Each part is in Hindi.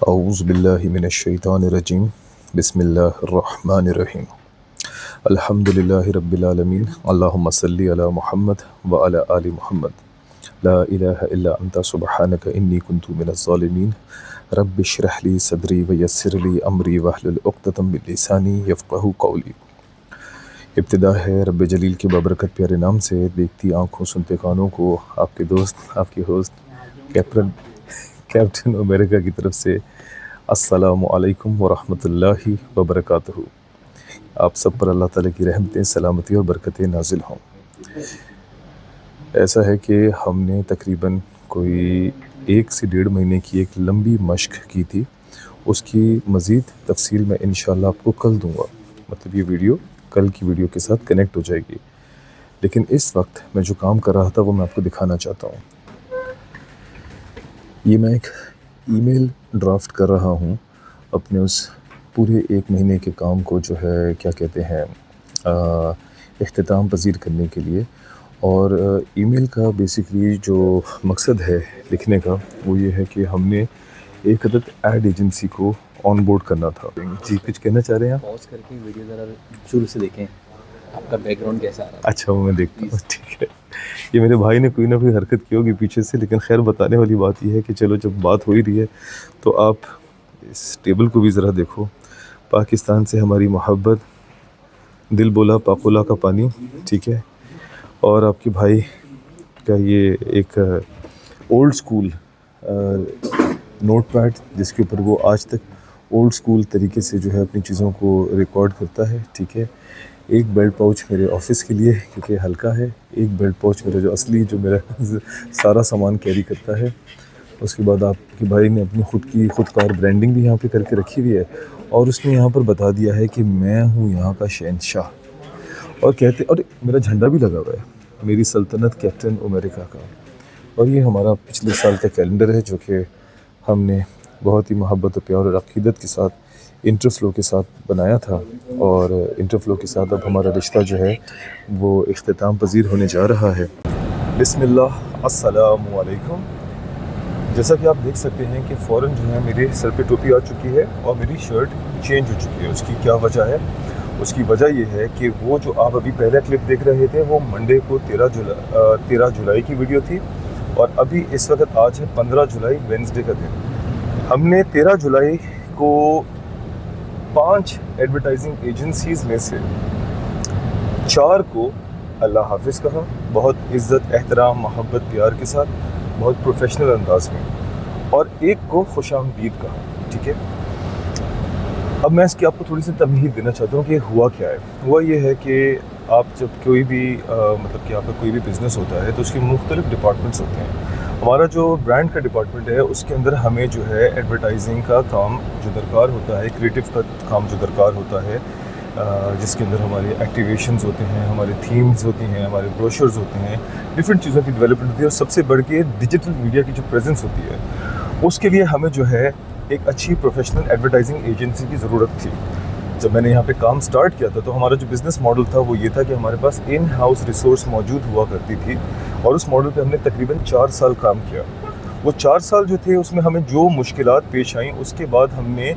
औज़ुबिल्लाहि मिनश्शैतानिर्रजीम बिस्मिल्लाहिर्रहमानिर्रहीम अल्हम्दुलिल्लाहि रब्बिल आलमीन अल्लाहुम्मा सल्लि अला मुहम्मद व अला आलि मुहम्मद ला इलाहा इल्ला अंता सुब्हानका इन्नी कुन्तु मिनज़ ज़ालिमीन रब्बि इश्रह ली सदरी व यस्सिर ली अमरी वहलुल उक़्दतम मिन लिसानी यफ़क़हू क़ौली। इब्तिदा है रब्बे जलील के बाबरकत प्यारे नाम से। देखती आँखों सुनते कानों को आपके दोस्त आपके होस्ट कैप्टन अमेरिका की तरफ से अस्सलामु अलैकुम व रहमतुल्लाहि व बरकातहू। आप सब पर अल्लाह ताला की रहमतें, सलामती और बरकतें नाजिल हों। ऐसा है कि हमने तकरीबन कोई 1 से 1.5 महीने की एक लंबी मश्क की थी। उसकी मज़ीद तफसील मैं इंशाअल्लाह आपको कल दूँगा, मतलब ये वीडियो कल की वीडियो के साथ कनेक्ट हो जाएगी। लेकिन इस वक्त मैं जो काम कर रहा था वो मैं आपको दिखाना चाहता हूँ। ये मैं एक ईमेल ड्राफ्ट कर रहा हूँ अपने उस पूरे 1 महीने के काम को जो है क्या कहते हैं इख्तिताम पज़ीर करने के लिए। और ईमेल का बेसिकली जो मकसद है लिखने का वो ये है कि हमने एक अदद एड एजेंसी को ऑन बोर्ड करना था। जी कुछ कहना चाह रहे हैं आप? पॉज करके वीडियो ज़रा शुरू से देखें, आपका बैकग्राउंड कैसा आ रहा है। अच्छा वो मैं देखता हूँ, ठीक है। ये मेरे भाई ने कोई ना कोई हरकत की होगी पीछे से, लेकिन खैर बताने वाली बात यह है कि चलो जब बात हो ही रही है तो आप इस टेबल को भी ज़रा देखो। पाकिस्तान से हमारी मोहब्बत, दिल बोला पाकोला का पानी, ठीक है। और आपके भाई का ये एक ओल्ड स्कूल नोट पैड जिसके ऊपर वो आज तक ओल्ड स्कूल तरीके से जो है अपनी चीज़ों को रिकॉर्ड करता है, ठीक है। एक बेल्ट पाउच मेरे ऑफिस के लिए क्योंकि हल्का है, एक बेल्ट पाउच मेरा जो असली जो मेरा सारा सामान कैरी करता है। उसके बाद आपके भाई ने अपनी ख़ुदकार ब्रांडिंग भी यहाँ पे करके रखी हुई है और उसने यहाँ पर बता दिया है कि मैं हूँ यहाँ का शहंशाह। और कहते और मेरा झंडा भी लगा हुआ है, मेरी सल्तनत कैप्टन अमेरिका का। और ये हमारा पिछले साल का कैलेंडर है जो कि हमने बहुत ही मोहब्बत और प्यार और अक़ीदत के साथ इंटरफ्लो के साथ बनाया था। और इंटरफ्लो के साथ अब हमारा रिश्ता जो है वो इख्तिताम पज़ीर होने जा रहा है। बिस्मिल्लाह, अस्सलामु अलैकुम। जैसा कि आप देख सकते हैं कि फ़ौरन जो है मेरे सर पे टोपी आ चुकी है और मेरी शर्ट चेंज हो चुकी है। उसकी क्या वजह है? उसकी वजह ये है कि वो जो आप अभी पहला क्लिप देख रहे थे वो मंडे को 13 जुलाई की वीडियो थी और अभी इस वक्त आज है 15 जुलाई, वेंसडे का दिन। हमने 13 जुलाई को 5 एडवर्टाइजिंग एजेंसीज़ में से 4 को अल्लाह हाफिज़ कहा, बहुत इज़्ज़त एहतराम मोहब्बत प्यार के साथ, बहुत प्रोफेशनल अंदाज में, और एक को खुशामदीद कहा, ठीक है। अब मैं इसकी आपको थोड़ी सी तमहीद देना चाहता हूँ कि हुआ क्या है। हुआ ये है कि आप जब कोई भी मतलब कि आपका कोई भी बिज़नेस होता है तो उसके मुख्तलिफ डिपार्टमेंट्स होते हैं। हमारा जो ब्रांड का डिपार्टमेंट है उसके अंदर हमें जो है एडवर्टाइजिंग का काम जो दरकार होता है, क्रिएटिव का काम जो दरकार होता है, जिसके अंदर हमारे एक्टिवेशंस होते हैं, हमारे थीम्स होती हैं, हमारे ब्रोशर्स होते हैं, डिफरेंट चीज़ों की डेवलपमेंट होती है। और सबसे बढ़ के डिजिटल मीडिया की जो प्रेजेंस होती है उसके लिए हमें जो है एक अच्छी प्रोफेशनल एडवर्टाइजिंग एजेंसी की ज़रूरत थी। जब मैंने यहाँ पे काम स्टार्ट किया था तो हमारा जो बिज़नेस मॉडल था वो ये था कि हमारे पास इन हाउस रिसोर्स मौजूद हुआ करती थी और उस मॉडल पे हमने तकरीबन 4 साल काम किया। वो 4 साल जो थे उसमें हमें जो मुश्किलात पेश आईं उसके बाद हमने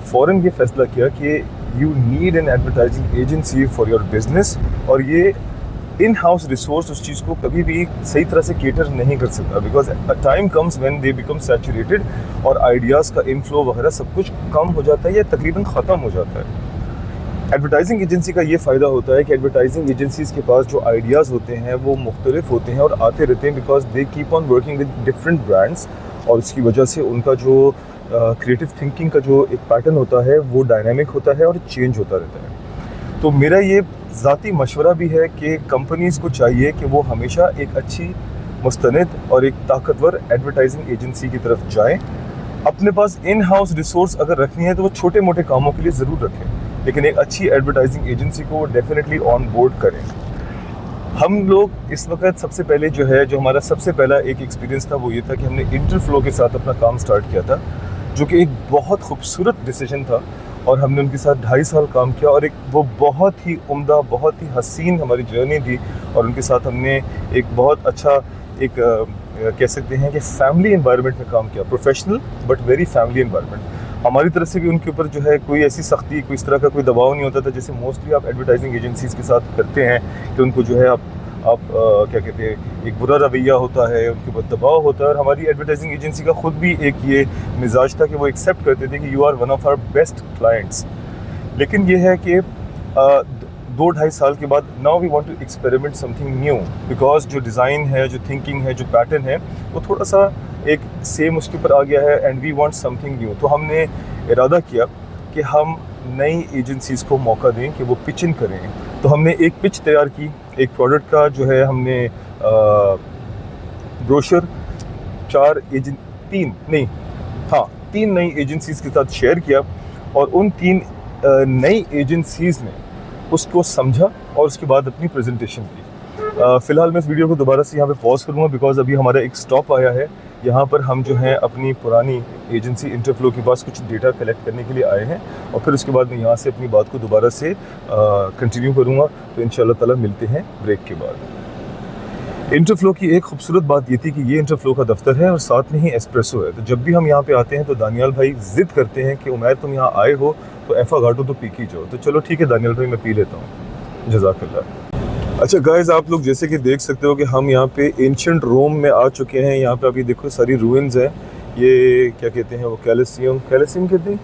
फ़ौरन ये फ़ैसला किया कि you need an advertising agency for your business. और ये इन हाउस रिसोर्स उस चीज़ को कभी भी सही तरह से केटर नहीं कर सकता, because a time comes when they become saturated और आइडियाज़ का इनफ्लो वगैरह सब कुछ कम हो जाता है या तकरीबन ख़त्म हो जाता है। एडवर्टाइजिंग एजेंसी का ये फ़ायदा होता है कि एडवर्टाइजिंग एजेंसीज़ के पास जो आइडियाज़ होते हैं वो मुख्तलिफ होते हैं और आते रहते हैं, because they keep on working with different brands. और उसकी वजह से उनका जो क्रिएटिव थिंकिंग का जो एक पैटर्न होता है वो डायनामिक होता है और चेंज होता रहता है। तो मेरा ये ज़ाती मशवरा भी है कि कंपनीज़ को चाहिए कि वो हमेशा एक अच्छी मुस्तनद और एक ताकतवर एडवर्टाइजिंग एजेंसी की तरफ जाएं। अपने पास इन हाउस रिसोर्स अगर रखनी है तो वो छोटे मोटे कामों के लिए ज़रूर रखें, लेकिन एक अच्छी एडवर्टाइजिंग एजेंसी को डेफिनेटली ऑन बोर्ड करें। हम लोग इस वक्त सबसे पहले जो है जो हमारा सबसे पहला एक एक्सपीरियंस था वो ये था कि हमने इंटरफ्लो के साथ अपना काम स्टार्ट किया था, जो कि एक बहुत खूबसूरत डिसीजन था। और हमने उनके साथ 2.5 साल काम किया और एक वो बहुत ही उम्दा, बहुत ही हसीन हमारी जर्नी थी। और उनके साथ हमने एक बहुत अच्छा एक कह सकते हैं कि फैमिली एनवायरनमेंट में काम किया, professional but very family environment. हमारी तरफ से भी उनके ऊपर जो है कोई ऐसी सख्ती, कोई इस तरह का कोई दबाव नहीं होता था जैसे मोस्टली आप एडवर्टाइजिंग एजेंसीज़ के साथ करते हैं कि उनको जो है आप क्या कहते हैं, एक बुरा रवैया होता है, उनके ऊपर दबाव होता है। और हमारी एडवर्टाइजिंग एजेंसी का ख़ुद भी एक ये मिजाज था कि वो एक्सेप्ट करते थे कि you are one of our best clients. लेकिन ये है कि 2-2.5 साल के बाद now we want to experiment something new, because जो डिज़ाइन है, जो थिंकिंग है, जो पैटर्न है, वो थोड़ा सा एक सेम उसके ऊपर आ गया है and we want something new. तो हमने इरादा किया कि हम नई एजेंसीज़ को मौका दें कि वो पिचिंग करें। तो हमने एक पिच तैयार की, एक प्रोडक्ट का जो है हमने ब्रोशर 3 नई एजेंसीज़ के साथ शेयर किया और उन 3 नई एजेंसीज़ ने उसको समझा और उसके बाद अपनी प्रेजेंटेशन दी। फ़िलहाल मैं इस वीडियो को दोबारा से यहाँ पे पॉज करूँगा बिकॉज़ अभी हमारा एक स्टॉप आया है। यहाँ पर हम जो है अपनी पुरानी एजेंसी इंटरफ्लो के पास कुछ डेटा कलेक्ट करने के लिए आए हैं और फिर उसके बाद मैं यहाँ से अपनी बात को दोबारा से कंटिन्यू करूँगा। तो इंशाल्लाह ताला मिलते हैं ब्रेक के बाद। इंटरफ्लो की एक खूबसूरत बात ये थी कि ये इंटरफ्लो का दफ्तर है और साथ में ही एस्प्रेसो है। तो जब भी हम यहाँ पे आते हैं तो दानियाल भाई ज़िद करते हैं कि उमैर तुम यहाँ आए हो तो एफ़ा घाटो तो पी की जाओ। तो चलो ठीक है दानियाल भाई, मैं पी लेता हूँ, जज़ाकल्लाह। अच्छा गाइस, आप लोग जैसे कि देख सकते हो कि हम यहाँ पे एंशिएंट रोम में आ चुके हैं। यहाँ पे अभी देखो सारी रूइंस हैं। ये क्या कहते हैं, वो कॉलोसियम कहते हैं,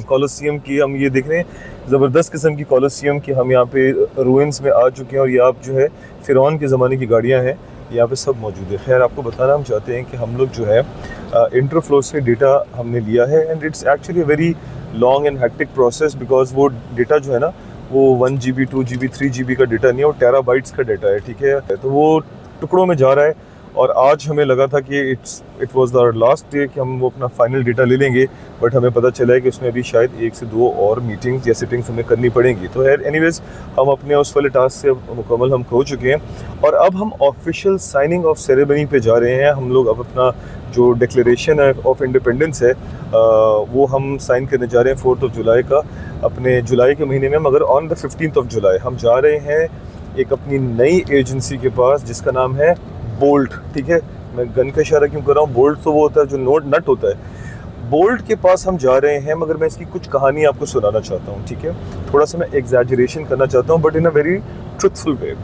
कॉलोसियम की हम ये देख रहे हैं, ज़बरदस्त किस्म की कॉलोसियम की हम यहाँ पे रूइंस में आ चुके हैं। और ये आप जो है फ़िरौन के ज़माने की गाड़ियाँ हैं, यहाँ पे सब मौजूद है। खैर आपको बताना हम चाहते हैं कि हम लोग जो है इंटरफ्लो से डेटा हमने लिया है and it's actually very long and hectic process because वो डेटा जो है ना वो 1 GB 2 GB 3 GB का डेटा नहीं है, वो टेराबाइट्स का डेटा है, ठीक है। तो वो टुकड़ों में जा रहा है और आज हमें लगा था कि it was the last day कि हम वो अपना फाइनल डेटा ले लेंगे, बट हमें पता चला है कि उसमें अभी शायद 1 से 2 और मीटिंग्स या सिटिंग्स हमें करनी पड़ेंगी। तो एनीवेज हम अपने उस वाले टास्क से मुकम्मल हम हो चुके हैं और अब हम ऑफिशियल साइनिंग ऑफ सेरेमनी पे जा रहे हैं। हम लोग अब अपना जो डिक्लेरेशन है ऑफ इंडिपेंडेंस है वो हम साइन करने जा रहे हैं 4 जुलाई का, अपने जुलाई के महीने में। मगर ऑन द 15 जुलाई हम जा रहे हैं एक अपनी नई एजेंसी के पास जिसका नाम है बोल्ट, ठीक है। मैं गन का इशारा क्यों कर रहा हूँ, बोल्ट तो वो होता है जो नट होता है। बोल्ट के पास हम जा रहे हैं, मगर मैं इसकी कुछ कहानी आपको सुनाना चाहता हूँ, ठीक है। थोड़ा सा मैं एग्जैजरेशन करना चाहता हूँ but in a very truthful way.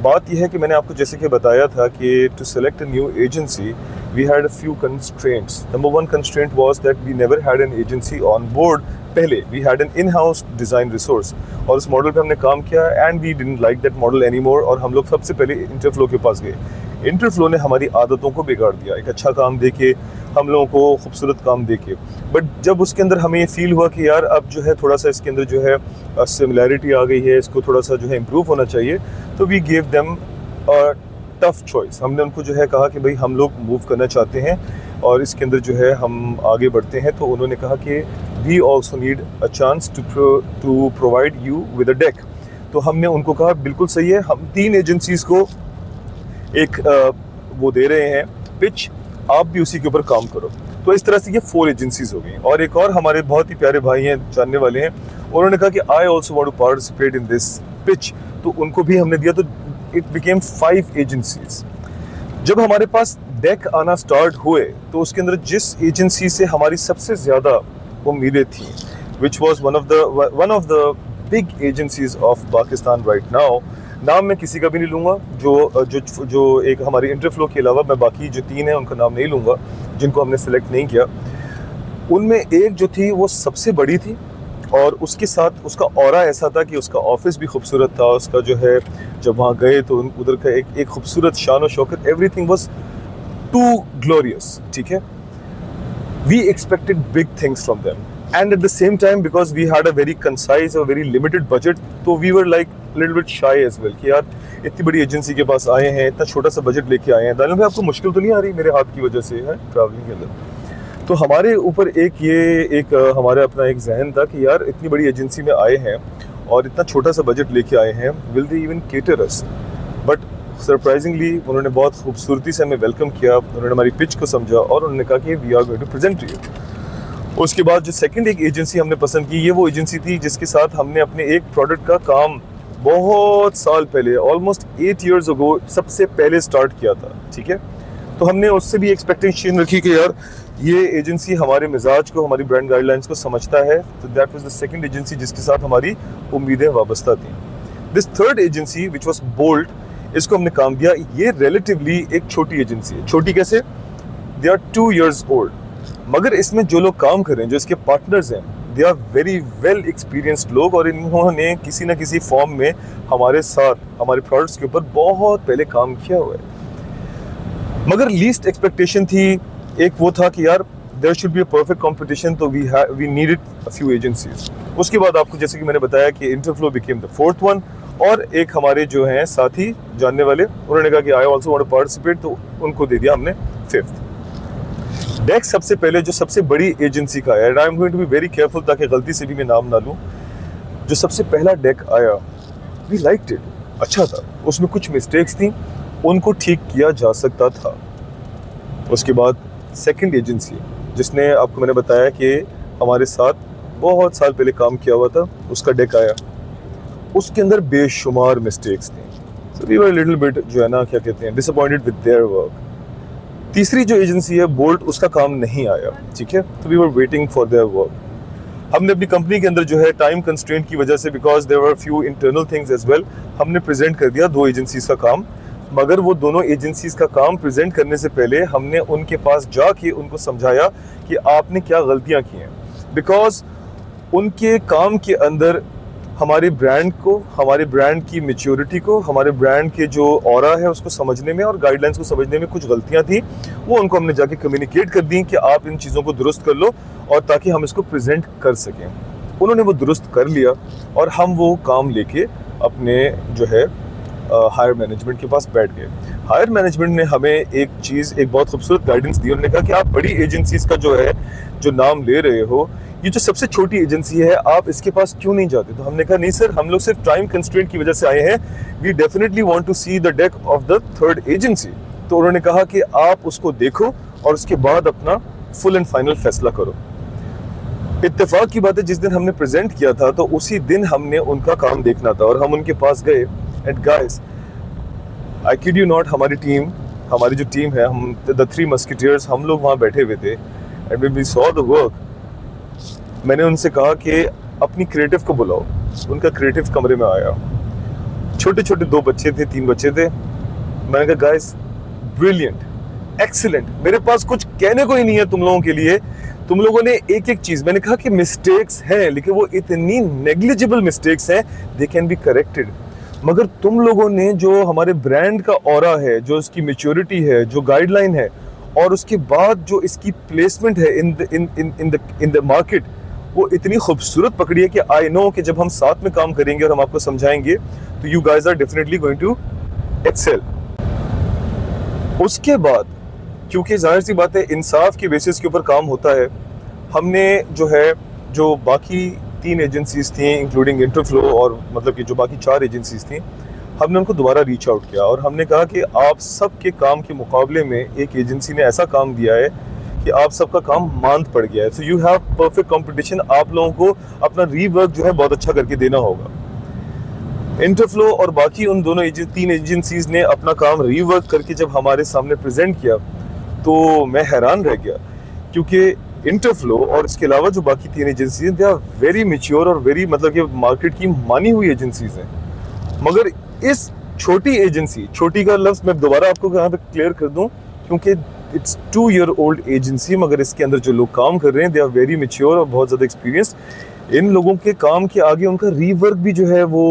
बात यह है कि मैंने आपको जैसे कि बताया था कि to select a new agency we had a few constraints. Number 1 constraint was that we never had an agency on board. पहले we had an in house design resource और उस मॉडल पे हमने काम किया and we didn't like that model any more और हम लोग सबसे पहले इंटरफ्लो के पास गए। इंटरफ्लो ने हमारी आदतों को बिगाड़ दिया, एक अच्छा काम देके हम लोगों को खूबसूरत काम देके, बट जब उसके अंदर हमें ये फील हुआ कि यार अब जो है थोड़ा सा इसके अंदर जो है सिमिलैरिटी आ गई है, इसको थोड़ा सा जो है इम्प्रूव होना चाहिए, तो we gave them a tough choice. हमने उनको जो है कहा कि भाई हम लोग मूव करना चाहते हैं और इसके अंदर जो है हम आगे बढ़ते हैं। तो उन्होंने कहा कि we also need a chance to provide you with a deck. तो हमने उनको कहा बिल्कुल सही है, हम 3 एजेंसीज़ को एक वो दे रहे हैं पिच, आप भी उसी के ऊपर काम करो। तो इस तरह से ये 4 एजेंसीज हो गई। और एक और हमारे बहुत ही प्यारे भाई हैं, जानने वाले हैं, उन्होंने कहा कि I also want to participate in this pitch, तो उनको भी हमने दिया। तो इट बिकेम 5 एजेंसीज। जब हमारे पास डेक आना स्टार्ट हुए तो उसके अंदर जिस एजेंसी से हमारी सबसे ज़्यादा उम्मीदें थी, which was one of the big agencies of Pakistan right now, नाम मैं किसी का भी नहीं लूँगा, जो एक हमारी इंटरफ्लो के अलावा मैं बाकी जो 3 हैं उनका नाम नहीं लूँगा जिनको हमने सेलेक्ट नहीं किया। उनमें एक जो थी वो सबसे बड़ी थी और उसके साथ उसका ऑरा ऐसा था कि उसका ऑफिस भी खूबसूरत था, उसका जो है जब वहाँ गए तो उधर का एक खूबसूरत शान और शौकत, एवरीथिंग वाज टू ग्लोरियस, ठीक है। We expected big things from them and at the same time because we had a very concise और वेरी लिमिटेड बजट, तो we were like little bit shy as well कि यार इतनी बड़ी एजेंसी के पास आए हैं, इतना छोटा सा बजट लेके आए हैं। दानियाल भाई आपको मुश्किल तो नहीं आ रही मेरे हाथ की वजह से है ट्रैवलिंग के अंदर? तो हमारे ऊपर हमारा अपना एक जहन था कि यार इतनी बड़ी एजेंसी में आए हैं और इतना छोटा सा बजट लेके आए हैं, will they even cater us? But surprisingly उन्होंने बहुत खूबसूरती से हमें वेलकम किया, उन्होंने हमारी पिच को समझा और उन्होंने कहा कि we are going to present you. उसके बाद जो सेकंड एक एजेंसी हमने पसंद की, ये वो एजेंसी थी जिसके साथ हमने अपने एक प्रोडक्ट का काम बहुत साल पहले, ऑलमोस्ट 8 years ago सबसे पहले स्टार्ट किया था, ठीक है। तो हमने उससे भी एक्सपेक्टेशन रखी कि यार ये एजेंसी हमारे मिजाज को, हमारी ब्रांड गाइडलाइंस को समझता है, तो that was the second agency जिसके साथ हमारी उम्मीदें वाबस्ता थी। This third agency which was bolt, इसको हमने काम दिया। ये रिलेटिवली एक छोटी एजेंसी है। छोटी कैसे? दे आर 2 years ओल्ड, मगर इसमें जो लोग काम कर रहे हैं, जो इसके पार्टनर्स हैं, they are very well experienced लोग, और इन्होंने किसी ना किसी फॉर्म में हमारे साथ हमारे प्रोडक्ट्स के ऊपर बहुत पहले काम किया हुआ है। मगर लीस्ट एक्सपेक्टेशन थी, एक वो था कि यार there should be a perfect competition, तो we needed a few agencies. उसके बाद आपको जैसे कि मैंने बताया कि Interflow became the fourth one, और एक हमारे जो हैं साथी जानने वाले, उन्होंने कहा कि I also want to participate, तो उनको दे दिया हमने फिफ्थ। डेक सबसे पहले जो सबसे बड़ी एजेंसी का है, and I am going to be very careful ताकि गलती से भी मैं नाम ना लूँ, जो सबसे पहला डेक आया, वी लाइक्ड इट, अच्छा था, उसमें कुछ मिस्टेक्स थी, उनको ठीक किया जा सकता था। उसके बाद सेकंड एजेंसी जिसने आपको मैंने बताया कि हमारे साथ बहुत साल पहले काम किया हुआ था, उसका डेक आया, उसके अंदर बेशुमार मिस्टेक्स थी। So we were little bit जो है ना, क्या कहते हैं, डिसअपॉइंटेड विद देयर वर्क। तीसरी जो एजेंसी है बोल्ट, उसका काम नहीं आया, ठीक है, तो we were waiting for their work. हमने अपनी कंपनी के अंदर जो है टाइम कंस्ट्रेंट की वजह से, because there were few internal things as well, हमने प्रेजेंट कर दिया 2 एजेंसीज का काम। मगर वो दोनों एजेंसीज का काम प्रेजेंट करने से पहले हमने उनके पास जाके उनको समझाया कि आपने क्या गलतियां की हैं, बिकॉज उनके काम के अंदर हमारे ब्रांड को, हमारे ब्रांड की मैच्योरिटी को, हमारे ब्रांड के जो ऑरा है उसको समझने में और गाइडलाइंस को समझने में कुछ गलतियां थी। वो उनको हमने जाके कम्युनिकेट कर दी कि आप इन चीज़ों को दुरुस्त कर लो, और ताकि हम इसको प्रेजेंट कर सकें। उन्होंने वो दुरुस्त कर लिया, और हम वो काम लेके अपने जो है हायर मैनेजमेंट के पास बैठ गए। हायर मैनेजमेंट ने हमें एक बहुत खूबसूरत गाइडेंस दी। उन्होंने कहा कि आप बड़ी एजेंसीज का जो है, जो नाम ले रहे हो, ये जो सबसे छोटी एजेंसी है, आप इसके पास क्यों नहीं जाते? तो हमने कहा नहीं सर, हम लोग सिर्फ टाइम कंस्ट्रेंट की वजह से आए हैं, we definitely want to see the deck of the third agency. तो उन्होंने कहा कि आप उसको देखो और उसके बाद अपना फुल एंड फाइनल फैसला करो। इत्तेफाक की बात है, जिस दिन हमने प्रेजेंट किया था तो उसी दिन हमने उनका काम देखना था, और हम उनके पास गए। And guys, I kid you not, हमारी जो टीम है, हम द 3 मस्किटियर्स, हम लोग वहाँ बैठे हुए थे। And when we saw the work, मैंने उनसे कहा कि अपनी क्रिएटिव को बुलाओ। उनका क्रिएटिव कमरे में आया, छोटे छोटे 2 बच्चे थे, 3 बच्चे थे। मैंने कहा गाइस, ब्रिलियंट, एक्सीलेंट, मेरे पास कुछ कहने को ही नहीं है तुम लोगों के लिए। तुम लोगों ने एक चीज, मैंने कहा कि मिस्टेक्स हैं, लेकिन वो इतनी नेग्लिजिबल मिस्टेक्स हैं, दे कैन बी करेक्टेड। मगर तुम लोगों ने जो हमारे ब्रांड का ऑरा है, जो इसकी मैच्योरिटी है, जो गाइडलाइन है, और उसके बाद जो इसकी प्लेसमेंट है इन द मार्केट, वो इतनी खूबसूरत पकड़ी है कि आई नो कि जब हम साथ में काम करेंगे और हम आपको समझाएंगे, तो you guys are definitely going to excel. उसके बाद, क्योंकि जाहिर सी बात है इंसाफ के बेसिस के ऊपर काम होता है, हमने जो बाकी 3 एजेंसीज थी, इंक्लूडिंग इंटरफ्लो, और मतलब कि जो बाकी 4 एजेंसीज थी, हमने उनको दोबारा रीच आउट किया और हमने कहा कि आप सब के काम के मुकाबले में एक एजेंसी ने ऐसा काम दिया है कि आप सबका काम मांद पड़ गया है। So you have perfect competition, आप लोगों को अपना रीवर्क जो है बहुत अच्छा करके देना होगा। इंटरफ्लो और बाकी उन दोनों 3 एजेंसीज ने अपना काम रीवर्क करके जब हमारे सामने प्रेजेंट किया, तो मैं हैरान रह गया, क्योंकि इंटरफ्लो और इसके अलावा जो बाकी 3 एजेंसी हैं, दे आर वेरी मैच्योर और वेरी, मतलब कि मार्केट की मानी हुई एजेंसीज हैं। मगर इस छोटी एजेंसी, छोटी का लफ्ज़ मैं दोबारा आपको यहाँ पे क्लियर कर दूं, क्योंकि इट्स 2 year ओल्ड एजेंसी, मगर इसके अंदर जो लोग काम कर रहे हैं, दे आर वेरी मैच्योर और बहुत ज़्यादा एक्सपीरियंस। इन लोगों के काम के आगे उनका रीवर्क भी जो है वो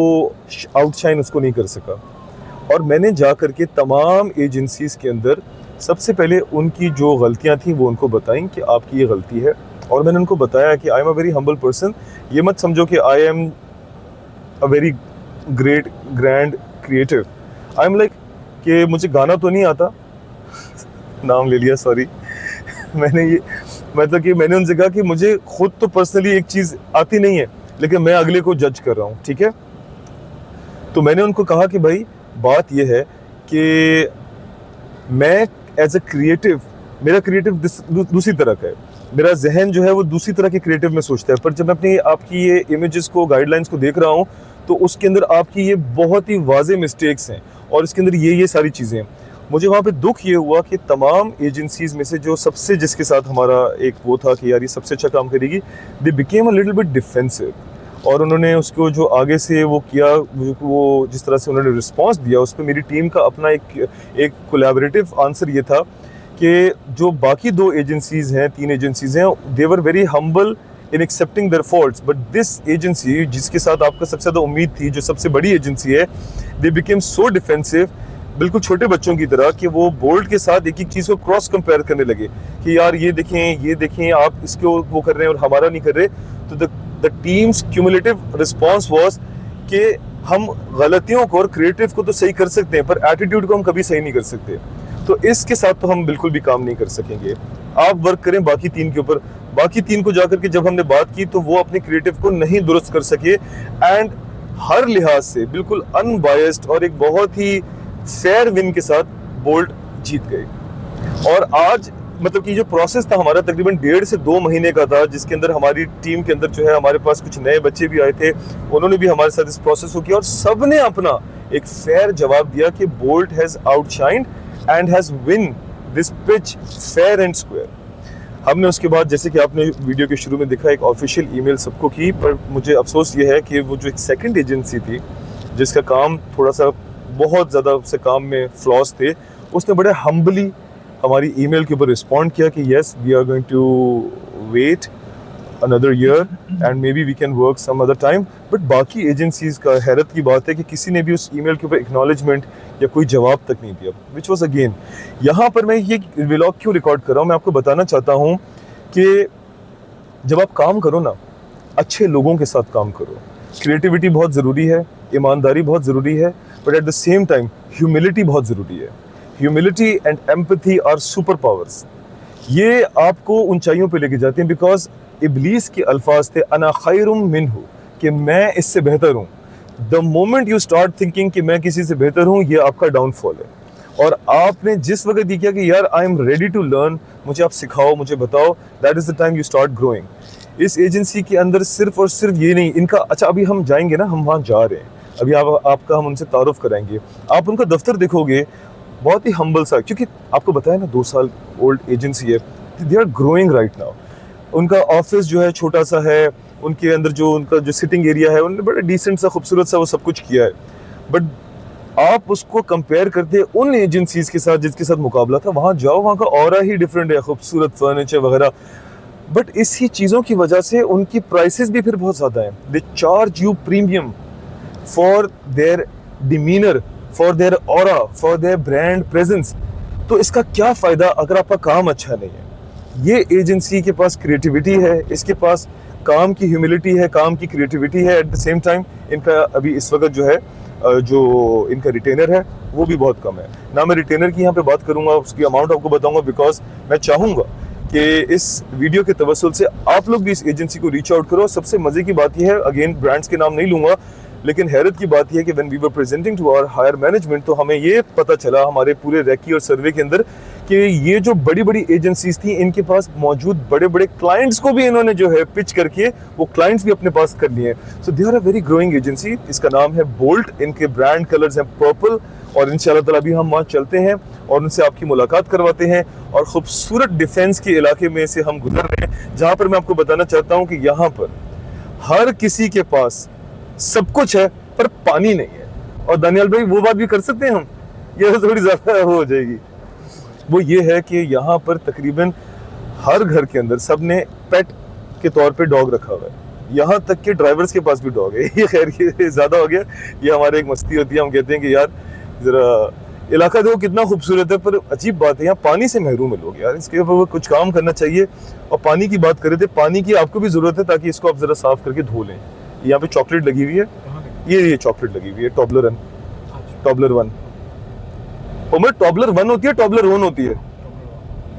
आउटशाइन उसको नहीं कर सका। और मैंने जा करके तमाम एजेंसीज के अंदर सबसे पहले उनकी जो गलतियां थी वो उनको बताई कि आपकी ये गलती है, और मैंने उनको बताया कि I am a very humble person. ये मत समझो कि I am a very great grand creative. I am like कि मुझे गाना तो नहीं आता नाम ले लिया, सॉरी मैंने ये मतलब कि मैंने उनसे कहा कि मुझे खुद तो पर्सनली एक चीज़ आती नहीं है, लेकिन मैं अगले को जज कर रहा हूँ, ठीक है। तो मैंने उनको कहा कि भाई बात ये है कि मैं एज अ क्रिएटिव, मेरा क्रिएटिव दूसरी तरह का है, मेरा जहन जो है वो दूसरी तरह के क्रिएटिव में सोचता है। पर जब मैं अपनी आपकी ये इमेजेस को, गाइडलाइंस को देख रहा हूँ, तो उसके अंदर आपकी ये बहुत ही वाज़े मिस्टेक्स हैं और इसके अंदर ये सारी चीज़ें हैं। मुझे वहाँ पे दुख ये हुआ कि तमाम एजेंसीज़ में से जो सबसे जिसके साथ हमारा एक वो था कि यार ये सबसे अच्छा काम करेगी, they became a little bit defensive. और उन्होंने उसको जो आगे से वो किया, वो जिस तरह से उन्होंने रिस्पांस दिया, उस पर मेरी टीम का अपना एक कोलैबोरेटिव आंसर ये था कि जो बाकी 2 एजेंसीज़ हैं, 3 एजेंसीज़ हैं, they were very humble in accepting their faults, but this agency जिसके साथ आपका सबसे ज़्यादा उम्मीद थी, जो सबसे बड़ी एजेंसी है, दे बिकेम सो डिफेंसिव, बिल्कुल छोटे बच्चों की तरह, कि वो बोल्ट के साथ एक एक चीज़ को क्रॉस कंपेयर करने लगे कि यार ये देखें आप इसको वो कर रहे हैं और हमारा नहीं कर रहे। तो the teams cumulative response was कि हम गलतियों को और क्रिएटिव को तो सही कर सकते हैं, पर एटीट्यूड को हम कभी सही नहीं कर सकते। तो इसके साथ तो हम बिल्कुल भी काम नहीं कर सकेंगे। आप वर्क करें बाकी 3 के ऊपर। बाकी 3 को जाकर के जब हमने बात की तो वो अपने क्रिएटिव को नहीं दुरुस्त कर सके, एंड हर लिहाज से बिल्कुल अनबायस्ड और एक बहुत ही फेयर विन के साथ बोल्ट जीत गए। और आज मतलब कि जो प्रोसेस था हमारा तकरीबन 1.5 से 2 महीने का था, जिसके अंदर हमारी टीम के अंदर जो है हमारे पास कुछ नए बच्चे भी आए थे, उन्होंने भी हमारे साथ इस प्रोसेस को किया और सब ने अपना एक फेयर जवाब दिया कि Bolt has outshined and has win this pitch fair and square. हमने उसके बाद, जैसे कि आपने वीडियो के शुरू में देखा, एक ऑफिशियल ईमेल सबको की, पर मुझे अफसोस ये है कि वो जो एक सेकंड एजेंसी थी जिसका काम थोड़ा सा बहुत ज़्यादा उससे काम में फ्लॉस थे, उसने बड़े हम्बली हमारी ईमेल के ऊपर रिस्पॉन्ड किया कि yes we are going to wait another year and maybe we can work some other time. But बाकी एजेंसीज का हैरत की बात है कि किसी ने भी उस ईमेल के ऊपर एक्नॉलेजमेंट या कोई जवाब तक नहीं दिया, विच वॉज अगेन। यहाँ पर मैं ये व्लॉग क्यों रिकॉर्ड कर रहा हूँ, मैं आपको बताना चाहता हूँ कि जब आप काम करो ना, अच्छे लोगों के साथ काम करो। क्रिएटिविटी बहुत ज़रूरी है, ईमानदारी बहुत ज़रूरी है, but at the same time humility बहुत ज़रूरी है। Humility and empathy are super powers. ये आपको ऊंचाइयों पे लेके जाते हैं, बिकॉज इब्लीस के अल्फाज थे अना खैरुम मिन्हु, कि मैं इससे बेहतर हूँ। The moment you start thinking कि मैं किसी से बेहतर हूँ, ये आपका डाउनफॉल है। और आपने जिस वक्त ये किया कि यार I am ready to learn, मुझे आप सिखाओ, मुझे बताओ, that is the time you start growing. इस एजेंसी के अंदर सिर्फ और सिर्फ ये नहीं, इनका अच्छा अभी हम जाएंगे ना, हम वहाँ जा रहे हैं अभी, आपका हम उनसे तारुफ कराएंगे। आप उनका दफ्तर देखोगे, बहुत ही हम्बल सा, क्योंकि आपको बताया ना 2 साल ओल्ड एजेंसी है, they are growing right now. उनका ऑफिस जो है छोटा सा है, उनके अंदर जो उनका जो सिटिंग एरिया है, उन्होंने बड़ा डिसेंट सा खूबसूरत सा वो सब कुछ किया है। बट आप उसको कंपेयर करते उन एजेंसीज के साथ जिसके साथ मुकाबला था, वहाँ जाओ, वहाँ का ऑरा ही डिफरेंट है, खूबसूरत फर्नीचर वगैरह। बट इसी चीज़ों की वजह से उनकी प्राइसेस भी फिर बहुत ज़्यादा हैं। They charge you premium for their demeanour, for their aura, for their brand presence. तो इसका क्या फ़ायदा अगर आपका काम अच्छा नहीं है। ये एजेंसी के पास क्रिएटिविटी है, इसके पास काम की ह्यूमिलिटी है, काम की क्रिएटिविटी है। एट द सेम टाइम इनका अभी इस वक्त जो है जो इनका रिटेनर है वो भी बहुत कम है ना। मैं रिटेनर की यहाँ पे बात करूँगा, उसकी अमाउंट आपको बताऊँगा, बिकॉज मैं चाहूँगा कि इस वीडियो के तवस्सुल से आप लोग भी इस एजेंसी को रीच आउट करो। सबसे मज़े की बात यह है, अगेन ब्रांड्स के नाम नहीं लूँगा, लेकिन हैरत की बात यह है कि when we were presenting to our higher management, तो हमें ये पता चला हमारे पूरे रैकी और सर्वे के अंदर कि ये जो बड़ी बड़ी एजेंसीज थी, इनके पास मौजूद बड़े बड़े क्लाइंट्स को भी इन्होंने जो है पिच करके वो क्लाइंट्स भी अपने पास कर लिए हैं। So they are a very growing agency. इसका नाम है बोल्ट, इनके ब्रांड कलर्स हैं पर्पल, और इंशाल्लाह ताला भी हम वहाँ चलते हैं और उनसे आपकी मुलाकात करवाते हैं। और खूबसूरत डिफेंस के इलाके में से हम गुजर रहे हैं, जहाँ पर मैं आपको बताना चाहता हूँ कि यहाँ पर हर किसी के पास सब कुछ है पर पानी नहीं है। और दानियाल भाई वो बात भी कर सकते हैं हम, ये थोड़ी ज़्यादा हो जाएगी। वो ये है कि यहाँ पर तकरीबन हर घर के अंदर सब ने पेट के तौर पे डॉग रखा हुआ है, यहाँ तक कि ड्राइवर्स के पास भी डॉग है। ये खैर ये ज़्यादा हो गया, ये हमारे एक मस्ती होती है। हम कहते हैं कि यार ज़रा इलाका देखो कितना खूबसूरत है, पर अजीब बात है यहाँ पानी से महरूम है लोग। यार इसके ऊपर कुछ काम करना चाहिए। और पानी की बात करें तो पानी की आपको भी ज़रूरत है, ताकि इसको आप ज़रा साफ़ करके धो लें। यहाँ पे चॉकलेट लगी हुई है, ये चॉकलेट लगी हुई है, टॉबलर 1। उमर टॉबलर 1 होती है, टॉबलर 1 होती है।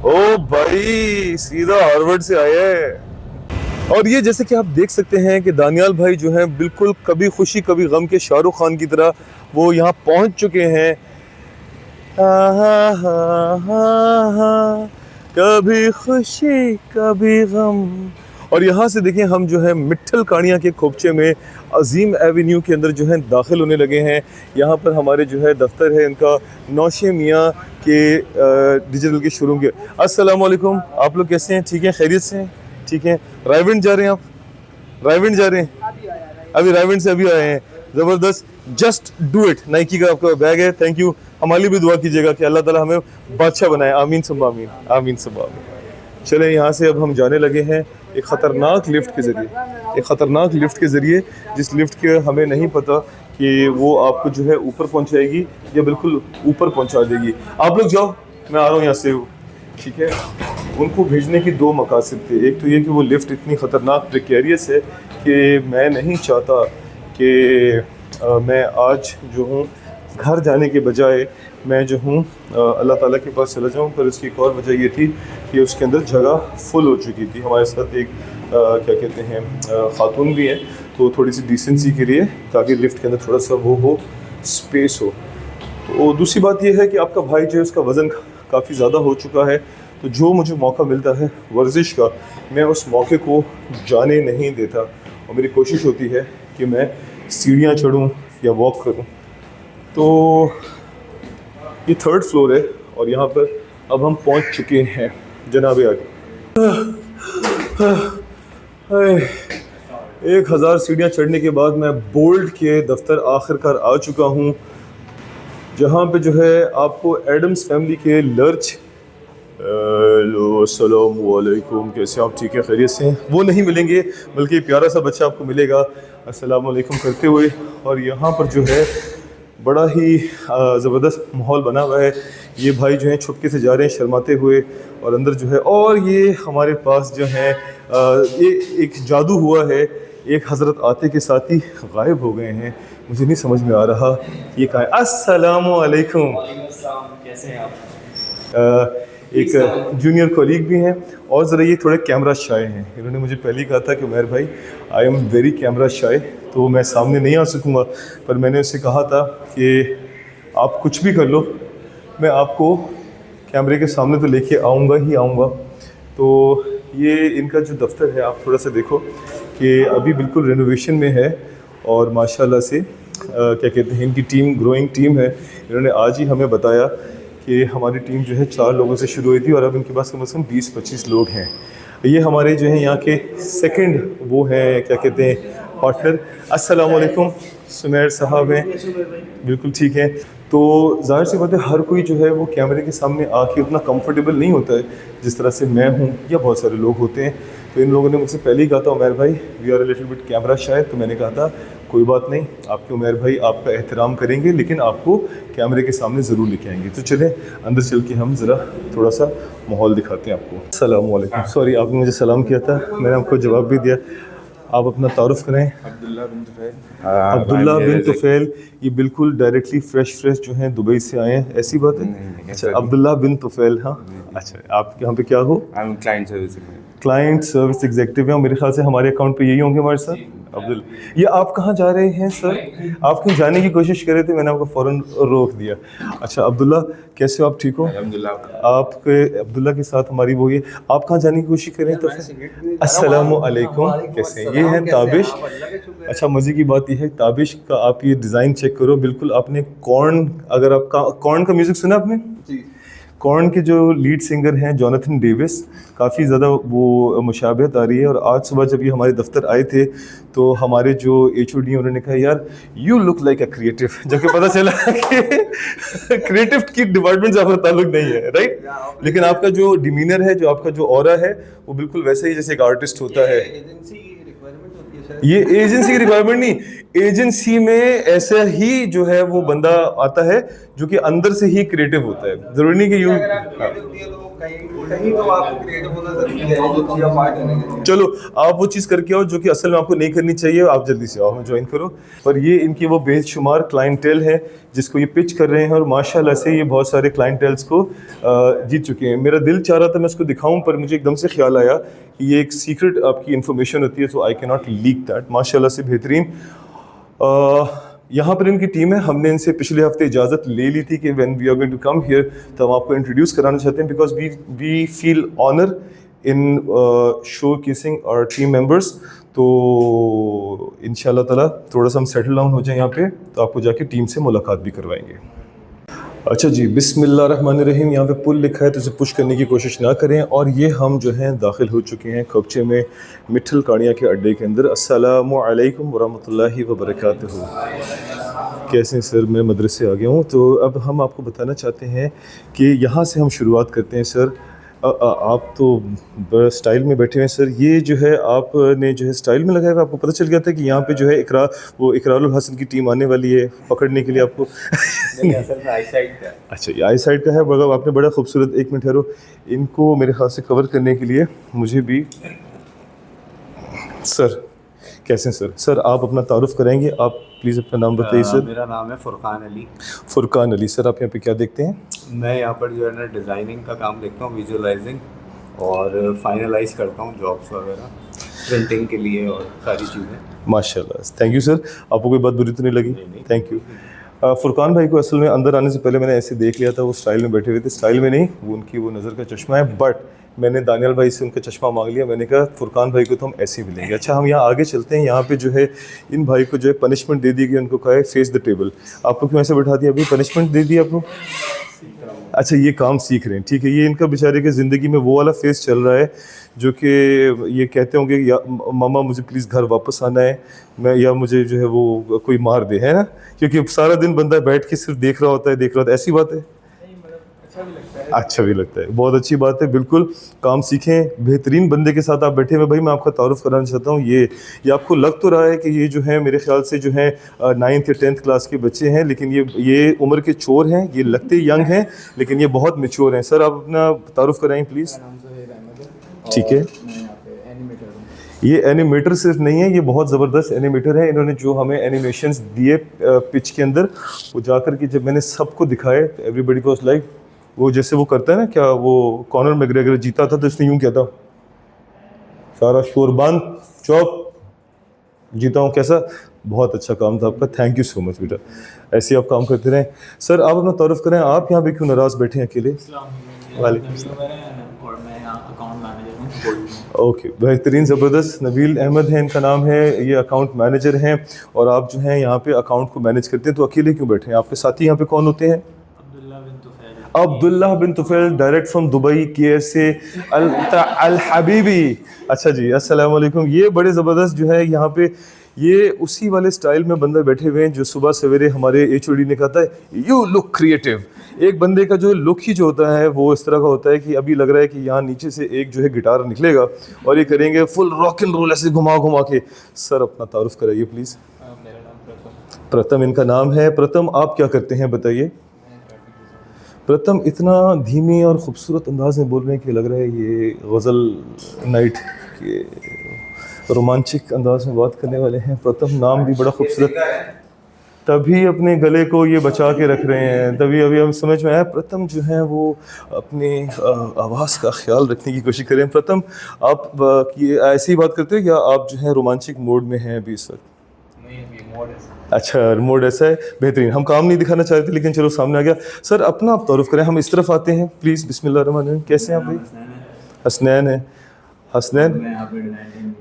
ओ भाई सीधा हार्वर्ड से आया है। और ये जैसे कि आप देख सकते हैं कि दानियाल भाई जो हैं बिल्कुल कभी खुशी कभी गम के शाहरुख खान की तरह वो यहाँ पहुँच चुके हैं। कभी खुशी कभी गम, और यहाँ से देखें हम जो है मिट्ठल कानिया के खोपचे में अजीम एवेन्यू के अंदर जो है दाखिल होने लगे हैं। यहाँ पर हमारे जो है दफ्तर है इनका नौशे मियाँ के डिजिटल के शोरूम के। अस्सलाम वालेकुम, आप लोग कैसे हैं? ठीक है, खैरियत से हैं? ठीक है। रायविंड जा रहे हैं आप? रायविंड जा रहे हैं? अभी रायविंड से अभी आए हैं, ज़बरदस्त। जस्ट डू इट, नाइकी का आपका बैग है। Thank you. हमारी भी दुआ कीजिएगा कि अल्लाह ताला हमें बादशाह बनाए। आमीन सुम्मा आमीन, आमीन सुम्मा आमीन। चलें, यहाँ से अब हम जाने लगे हैं एक ख़तरनाक लिफ्ट के ज़रिए, एक ख़तरनाक लिफ्ट के ज़रिए, जिस लिफ्ट के हमें नहीं पता कि वो आपको जो है ऊपर पहुँचाएगी या बिल्कुल ऊपर पहुँचा देगी। आप लोग जाओ, मैं आ रहा हूँ यहाँ से, ठीक है। उनको भेजने की दो मकासद थे। एक तो ये कि वो लिफ्ट इतनी ख़तरनाक प्रिकेरियस है कि मैं नहीं चाहता कि मैं आज जो हूँ घर जाने के बजाय मैं जो हूँ अल्लाह ताला के पास चला जाऊँ। पर उसकी एक और वजह ये थी कि उसके अंदर जगह फुल हो चुकी थी। हमारे साथ एक क्या कहते हैं ख़ातून भी हैं, तो थोड़ी सी डिसेंसी के लिए, ताकि लिफ्ट के अंदर थोड़ा सा वो हो, स्पेस हो। तो दूसरी बात यह है कि आपका भाई जो है उसका वज़न काफ़ी ज़्यादा हो चुका है, तो जो मुझे मौका मिलता है वर्जिश का, मैं उस मौके को जाने नहीं देता और मेरी कोशिश होती है कि मैं सीढ़ियाँ चढ़ूँ या वॉक करूँ। तो ये 3rd फ्लोर है और यहाँ पर अब हम पहुँच चुके हैं जनाबे आगे। 1000 सीढ़ियाँ चढ़ने के बाद मैं बोल्ट के दफ्तर आखिरकार आ चुका हूँ, जहाँ पे जो है आपको एडम्स फैमिली के लर्च, अस्सलाम वालेकुम, कैसे आप? ठीक है, खैरियत से हैं? वो नहीं मिलेंगे, बल्कि प्यारा सा बच्चा आपको मिलेगा अस्सलाम वालेकुम करते हुए। और यहाँ पर जो है बड़ा ही ज़बरदस्त माहौल बना हुआ है। ये भाई जो हैं छुपके से जा रहे हैं शर्माते हुए, और अंदर जो है, और ये हमारे पास जो है ये एक जादू हुआ है, एक हज़रत आते के साथ ही गायब हो गए हैं। मुझे नहीं समझ में आ रहा ये कहाँ है। अस्सलाम वालेकुम, कैसे हैं आप? एक जूनियर कॉलीग भी हैं, और ज़रा ये थोड़े कैमरा शाय हैं। इन्होंने मुझे पहले ही कहा था कि उमैर भाई, I am very camera shy, तो मैं सामने नहीं आ सकूँगा। पर मैंने उससे कहा था कि आप कुछ भी कर लो, मैं आपको कैमरे के सामने तो लेके आऊँगा ही आऊँगा। तो ये इनका जो दफ्तर है, आप थोड़ा सा देखो कि अभी बिल्कुल रेनोवेशन में है, और माशाल्लाह से क्या कहते हैं, इनकी टीम ग्रोइंग टीम है। इन्होंने आज ही हमें बताया कि हमारी टीम जो है 4 लोगों से शुरू हुई थी और अब इनके पास कम से कम 20-25 लोग हैं। ये हमारे जो हैं यहाँ के सेकंड वो हैं, क्या कहते हैं, पार्टनर। अस्सलाम वालेकुम, सुमैर साहब हैं, बिल्कुल ठीक है। तो ज़ाहिर सी बात है, हर कोई जो है वो कैमरे के सामने आके उतना कंफर्टेबल नहीं होता है जिस तरह से मैं हूँ या बहुत सारे लोग होते हैं। तो इन लोगों ने मुझसे पहले ही कहा था, उमैर भाई we are a little bit camera shy. तो मैंने कहा था कोई बात नहीं, आपके उमैर भाई आपका एहतराम करेंगे, लेकिन आपको कैमरे के सामने ज़रूर लेके आएंगे। तो चलें अंदर चल के हम ज़रा थोड़ा सा माहौल दिखाते हैं आपको। अस्सलाम वालेकुम, सॉरी आपने मुझे सलाम किया था, मैंने आपको जवाब भी दिया। आप अपना तारुफ करें। अब्दुल्ला बिन तुफैल। अब्दुल्ला बिन तुफैल, ये बिल्कुल डायरेक्टली फ्रेश जो हैं दुबई से आए हैं, ऐसी बात है? अच्छा, अब्दुल्ला बिन तुफैल, हाँ। अच्छा, आप यहाँ पे क्या हो? Client service client service executive हैं, और मेरे ख्याल से हमारे अकाउंट पे यही होंगे हमारे साथ। अब्दुल, ये आप कहाँ जा रहे हैं सर? आप कहीं जाने की कोशिश कर रहे थे, मैंने आपको फ़ौरन रोक दिया। अच्छा अब्दुल्ला, कैसे हो आप? ठीक हो? आपके अब्दुल्ला के साथ हमारी वो ये, आप कहाँ जाने की कोशिश कर रहे हैं? तो अस्सलामु अलैकुम, कैसे हैं? ये हैं ताबिश। अच्छा, मज़े की बात ये है, ताबिश का आप ये डिज़ाइन चेक करो, बिल्कुल आपने कॉर्न, अगर आपका कॉर्न का म्यूज़िक सुना आपने? कॉर्न के जो लीड सिंगर हैं जोनाथन डेविस, काफ़ी ज़्यादा वो मुशाबहत आ रही है। और आज सुबह जब ये हमारे दफ्तर आए थे तो हमारे जो HOD उन्होंने कहा, यार you look like a creative, जबकि पता चला कि क्रिएटिव की डिपार्टमेंट से आपका ताल्लुक नहीं है, राइट? लेकिन आपका जो डिमीनर है, जो आपका जो ऑरा है, वो बिल्कुल वैसे ही जैसे एक आर्टिस्ट होता है। ये एजेंसी की रिक्वायरमेंट नहीं, एजेंसी में ऐसा ही जो है वो बंदा आता है जो कि अंदर से ही क्रिएटिव होता है। जरूरी नहीं कि चलो आप वो चीज़ करके आओ जो कि असल में आपको नहीं करनी चाहिए, आप जल्दी से आओ, ज्वाइन करो। पर ये इनकी वो बेशुमार क्लाइंटेल है जिसको ये पिच कर रहे हैं, और माशाल्लाह से ये बहुत सारे क्लाइंटेल्स को जीत चुके हैं। मेरा दिल चाह रहा था मैं इसको दिखाऊं, पर मुझे एकदम से ख्याल आया कि ये एक सीक्रेट आपकी इन्फॉर्मेशन होती है, so I can not leak that. माशाल्लाह से बेहतरीन यहाँ पर इनकी टीम है। हमने इनसे पिछले हफ्ते इजाज़त ले ली थी कि when we are going to come here, तो हम आपको इंट्रोड्यूस कराना चाहते हैं, because we feel honour in showcasing our team members. तो इंशाल्लाह ताला थोड़ा सा हम सेटल डाउन हो जाए यहाँ पे, तो आपको जाके टीम से मुलाकात भी करवाएंगे। अच्छा जी, बिस्मिल्लाहिर्रहमानिर्रहीम। यहाँ पे पुल लिखा है तो इसे पुश करने की कोशिश ना करें। और ये हम जो हैं दाखिल हो चुके हैं खबचे में, मिठल कानिया के अड्डे के अंदर। अस्सलामु अलैकुम वरहमतुल्लाहि वबरकातुहू। कैसे हैं सर? मैं मदरसे आ गया हूँ। तो अब हम आपको बताना चाहते हैं कि यहाँ से हम शुरुआत करते हैं सर। आप तो बड़ा स्टाइल में बैठे हुए हैं सर। ये जो है आपने जो है स्टाइल में लगाया हुआ, आपको पता चल गया था कि यहाँ पे जो है इकरारुल हसन की टीम आने वाली है पकड़ने के लिए आपको? नहीं, असल में आई साइड का है। अच्छा, ये आई साइड का है। मगर आपने बड़ा खूबसूरत, एक मिनट ठहरो, इनको मेरे ख्याल से कवर करने के लिए मुझे भी। सर कैसे हैं सर? सर आप अपना तारुफ कराएंगे? आप प्लीज़ अपना नाम बताइए सर। मेरा नाम है फुरकान अली। फुरकान अली। सर आप यहाँ पे क्या देखते हैं? मैं यहाँ पर जो है ना डिज़ाइनिंग का काम देखता हूँ, विजुअलाइजिंग, और फाइनलाइज करता हूँ जॉब्स वगैरह, प्रिंटिंग के लिए और सारी चीज़ें। माशाल्लाह, थैंक यू सर। आपको कोई बात बुरी तो नहीं लगी? Thank you. फुरकान भाई को असल में अंदर आने से पहले मैंने ऐसे देख लिया था, वो स्टाइल में बैठे हुए थे। स्टाइल में नहीं, वो उनकी वो नज़र का चश्मा है। बट मैंने दानियाल भाई से उनका चश्मा मांग लिया। मैंने कहा फुरकान भाई को तो हम ऐसे ही मिलेंगे। अच्छा, हम यहाँ आगे चलते हैं। यहाँ पे जो है इन भाई को जो है पनिशमेंट दे दी गई। उनको कहा है फेस द टेबल। आपको क्यों ऐसे बैठा दिया? अभी पनिशमेंट दे दी आपको? अच्छा, ये काम सीख रहे हैं, ठीक है। ये इनका बेचारे के ज़िंदगी में वो वाला फेस चल रहा है जो कि ये कहते होंगे या मामा मुझे प्लीज़ घर वापस आना है, मैं, या मुझे जो है वो कोई मार दे, है ना। क्योंकि सारा दिन बंदा बैठ के सिर्फ देख रहा होता है। ऐसी बात है? अच्छा भी लगता है। बहुत अच्छी बात है। बिल्कुल काम सीखें। बेहतरीन बंदे के साथ आप बैठे हुए। भाई मैं आपका तारुफ कराना चाहता हूँ। ये आपको लग तो रहा है कि ये जो है मेरे ख्याल से जो है 9th या 10th क्लास के बच्चे हैं, लेकिन ये उम्र के चोर हैं। ये लगते यंग हैं लेकिन ये बहुत मैच्योर हैं। सर आप अपना तारुफ कराएं प्लीज़। ठीक है। ये एनिमेटर सिर्फ नहीं है, ये बहुत ज़बरदस्त एनिमेटर है। इन्होंने जो हमें एनिमेशंस दिए पिच के अंदर, वो जाकर के जब मैंने सबको दिखाए, एवरीबडी वाज लाइक, वो जैसे वो करता है ना, क्या वो कॉनर मैकग्रेगर जीता था तो इसने यूँ किया था, सारा शोर बंद, चौप, जीता हूँ। कैसा? बहुत अच्छा काम था आपका। थैंक यू सो मच बेटा। ऐसे आप काम करते रहें। सर आप अपना तारुफ करें। आप यहाँ पे क्यों नाराज़ बैठे हैं अकेले? वालेकुम सलाम। ओके, बेहतरीन, ज़बरदस्त। नबील अहमद है इनका नाम है, ये अकाउंट मैनेजर हैं। और आप जो हैं यहाँ पे अकाउंट को मैनेज करते हैं। तो अकेले क्यों बैठे हैं? आपके साथी यहाँ पे कौन होते हैं? Abdullah bin Tufail, direct from Dubai, KSA अल हबीबी। अच्छा जी, अस्सलाम वालेकुम। ये बड़े ज़बरदस्त जो है यहाँ पे, ये उसी वाले स्टाइल में बंदे बैठे हुए हैं जो सुबह सवेरे हमारे HOD ने कहा था यू लुक क्रिएटिव। एक बंदे का जो लुक ही जो होता है वो इस तरह का होता है कि अभी लग रहा है कि यहाँ नीचे से एक जो है गिटार निकलेगा और ये करेंगे फुल रॉक एंड रोल ऐसे घुमा घुमा के। सर अपना तारुफ कराइए प्लीज़। प्रथम इनका नाम है। प्रथम आप क्या करते हैं बताइए? प्रथम इतना धीमे और ख़ूबसूरत अंदाज में बोल रहे हैं कि लग रहा है ये गज़ल नाइट के रोमांचिक अंदाज में बात करने वाले हैं। प्रथम नाम भी बड़ा खूबसूरत, तभी अपने गले को ये बचा के रख रहे हैं। तभी अभी हम समझ में आया। प्रथम जो है वो अपनी आवाज़ का ख्याल रखने की कोशिश करें। प्रथम आप ऐसी बात करते हो या आप जो है रोमांचिक मोड में हैं अभी इस वक्त? अच्छा, मोड ऐसा है। बेहतरीन। हम काम नहीं दिखाना चाह रहे थे लेकिन चलो सामने आ गया। सर अपना आप तारुफ करें। हम इस तरफ आते हैं प्लीज़। बिस्मिल्लाहिर्रहमानिर्रहीम। कैसे हैं आप भाई? हसनैन है।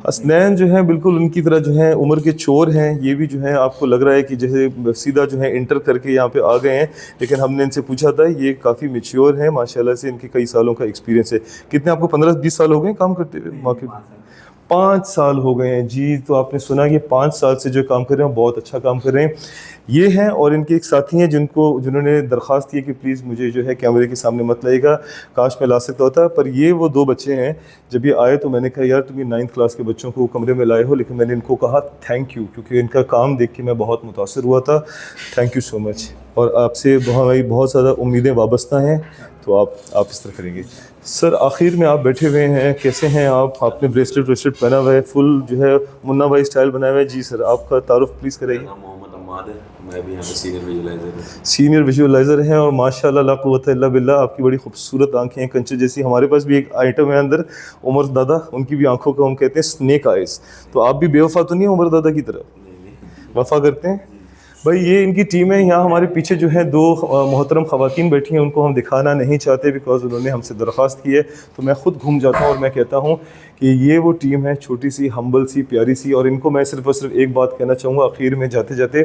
हसनैन जो है बिल्कुल उनकी तरह जो है उम्र के चोर हैं। ये भी जो है आपको लग रहा है कि जैसे सीधा जो है इंटर करके यहाँ पे आ गए हैं, लेकिन हमने इनसे पूछा था, ये काफ़ी मैच्योर हैं माशाल्लाह से। इनके कई सालों का एक्सपीरियंस है। कितने, आपको 15-20 साल हो गए काम करते हुए मार्केट? 5 साल हो गए हैं जी। तो आपने सुना कि 5 साल से जो काम कर रहे हैं बहुत अच्छा काम कर रहे हैं। ये हैं और इनके एक साथी हैं जिन्होंने दरख्वास्त की कि प्लीज़ मुझे जो है कैमरे के सामने मत लाइएगा, काश मैं ला सकता होता। पर ये वो 2 बच्चे हैं। जब ये आए तो मैंने कहा यार तुम ये 9th क्लास के बच्चों को कमरे में लाए हो, लेकिन मैंने इनको कहा थैंक यू, क्योंकि इनका काम देख के मैं बहुत मुतासर हुआ था। Thank you so much. और आपसे हमारी बहुत ज़्यादा उम्मीदें वाबस्ता हैं, तो आप इस तरह करेंगे। सर आखिर में आप बैठे हुए हैं, कैसे हैं आप? आपने ब्रेसलेट पहना हुआ है, फुल जो है मुन्ना भाई स्टाइल बनाया हुआ है। जी सर आपका तारुफ प्लीज़ कराइए। मोहम्मद अम्माद है, मैं भी यहाँ पे सीनियर विजुअलाइज़र हैं और माशाल्लाह ला कुव्वता इल्ला बिल्लाह, आपकी बड़ी खूबसूरत आंखें हैं कंचे जैसी। हमारे पास भी एक आइटम है अंदर, उमर दादा, उनकी भी आंखों को हम कहते हैं स्नेक आइज़। तो आप भी बेवफा तो नहीं है उमर दादा की तरह? वफ़ा करते हैं। भाई ये इनकी टीम है। यहाँ हमारे पीछे जो है दो मोहतरम ख़वातीन बैठी हैं, उनको हम दिखाना नहीं चाहते बिकॉज़ उन्होंने हमसे दरख्वास्त की है। तो मैं ख़ुद घूम जाता हूँ और मैं कहता हूँ कि ये वो टीम है, छोटी सी, हम्बल सी, प्यारी सी। और इनको मैं सिर्फ़ और सिर्फ एक बात कहना चाहूँगा आखिर में जाते जाते,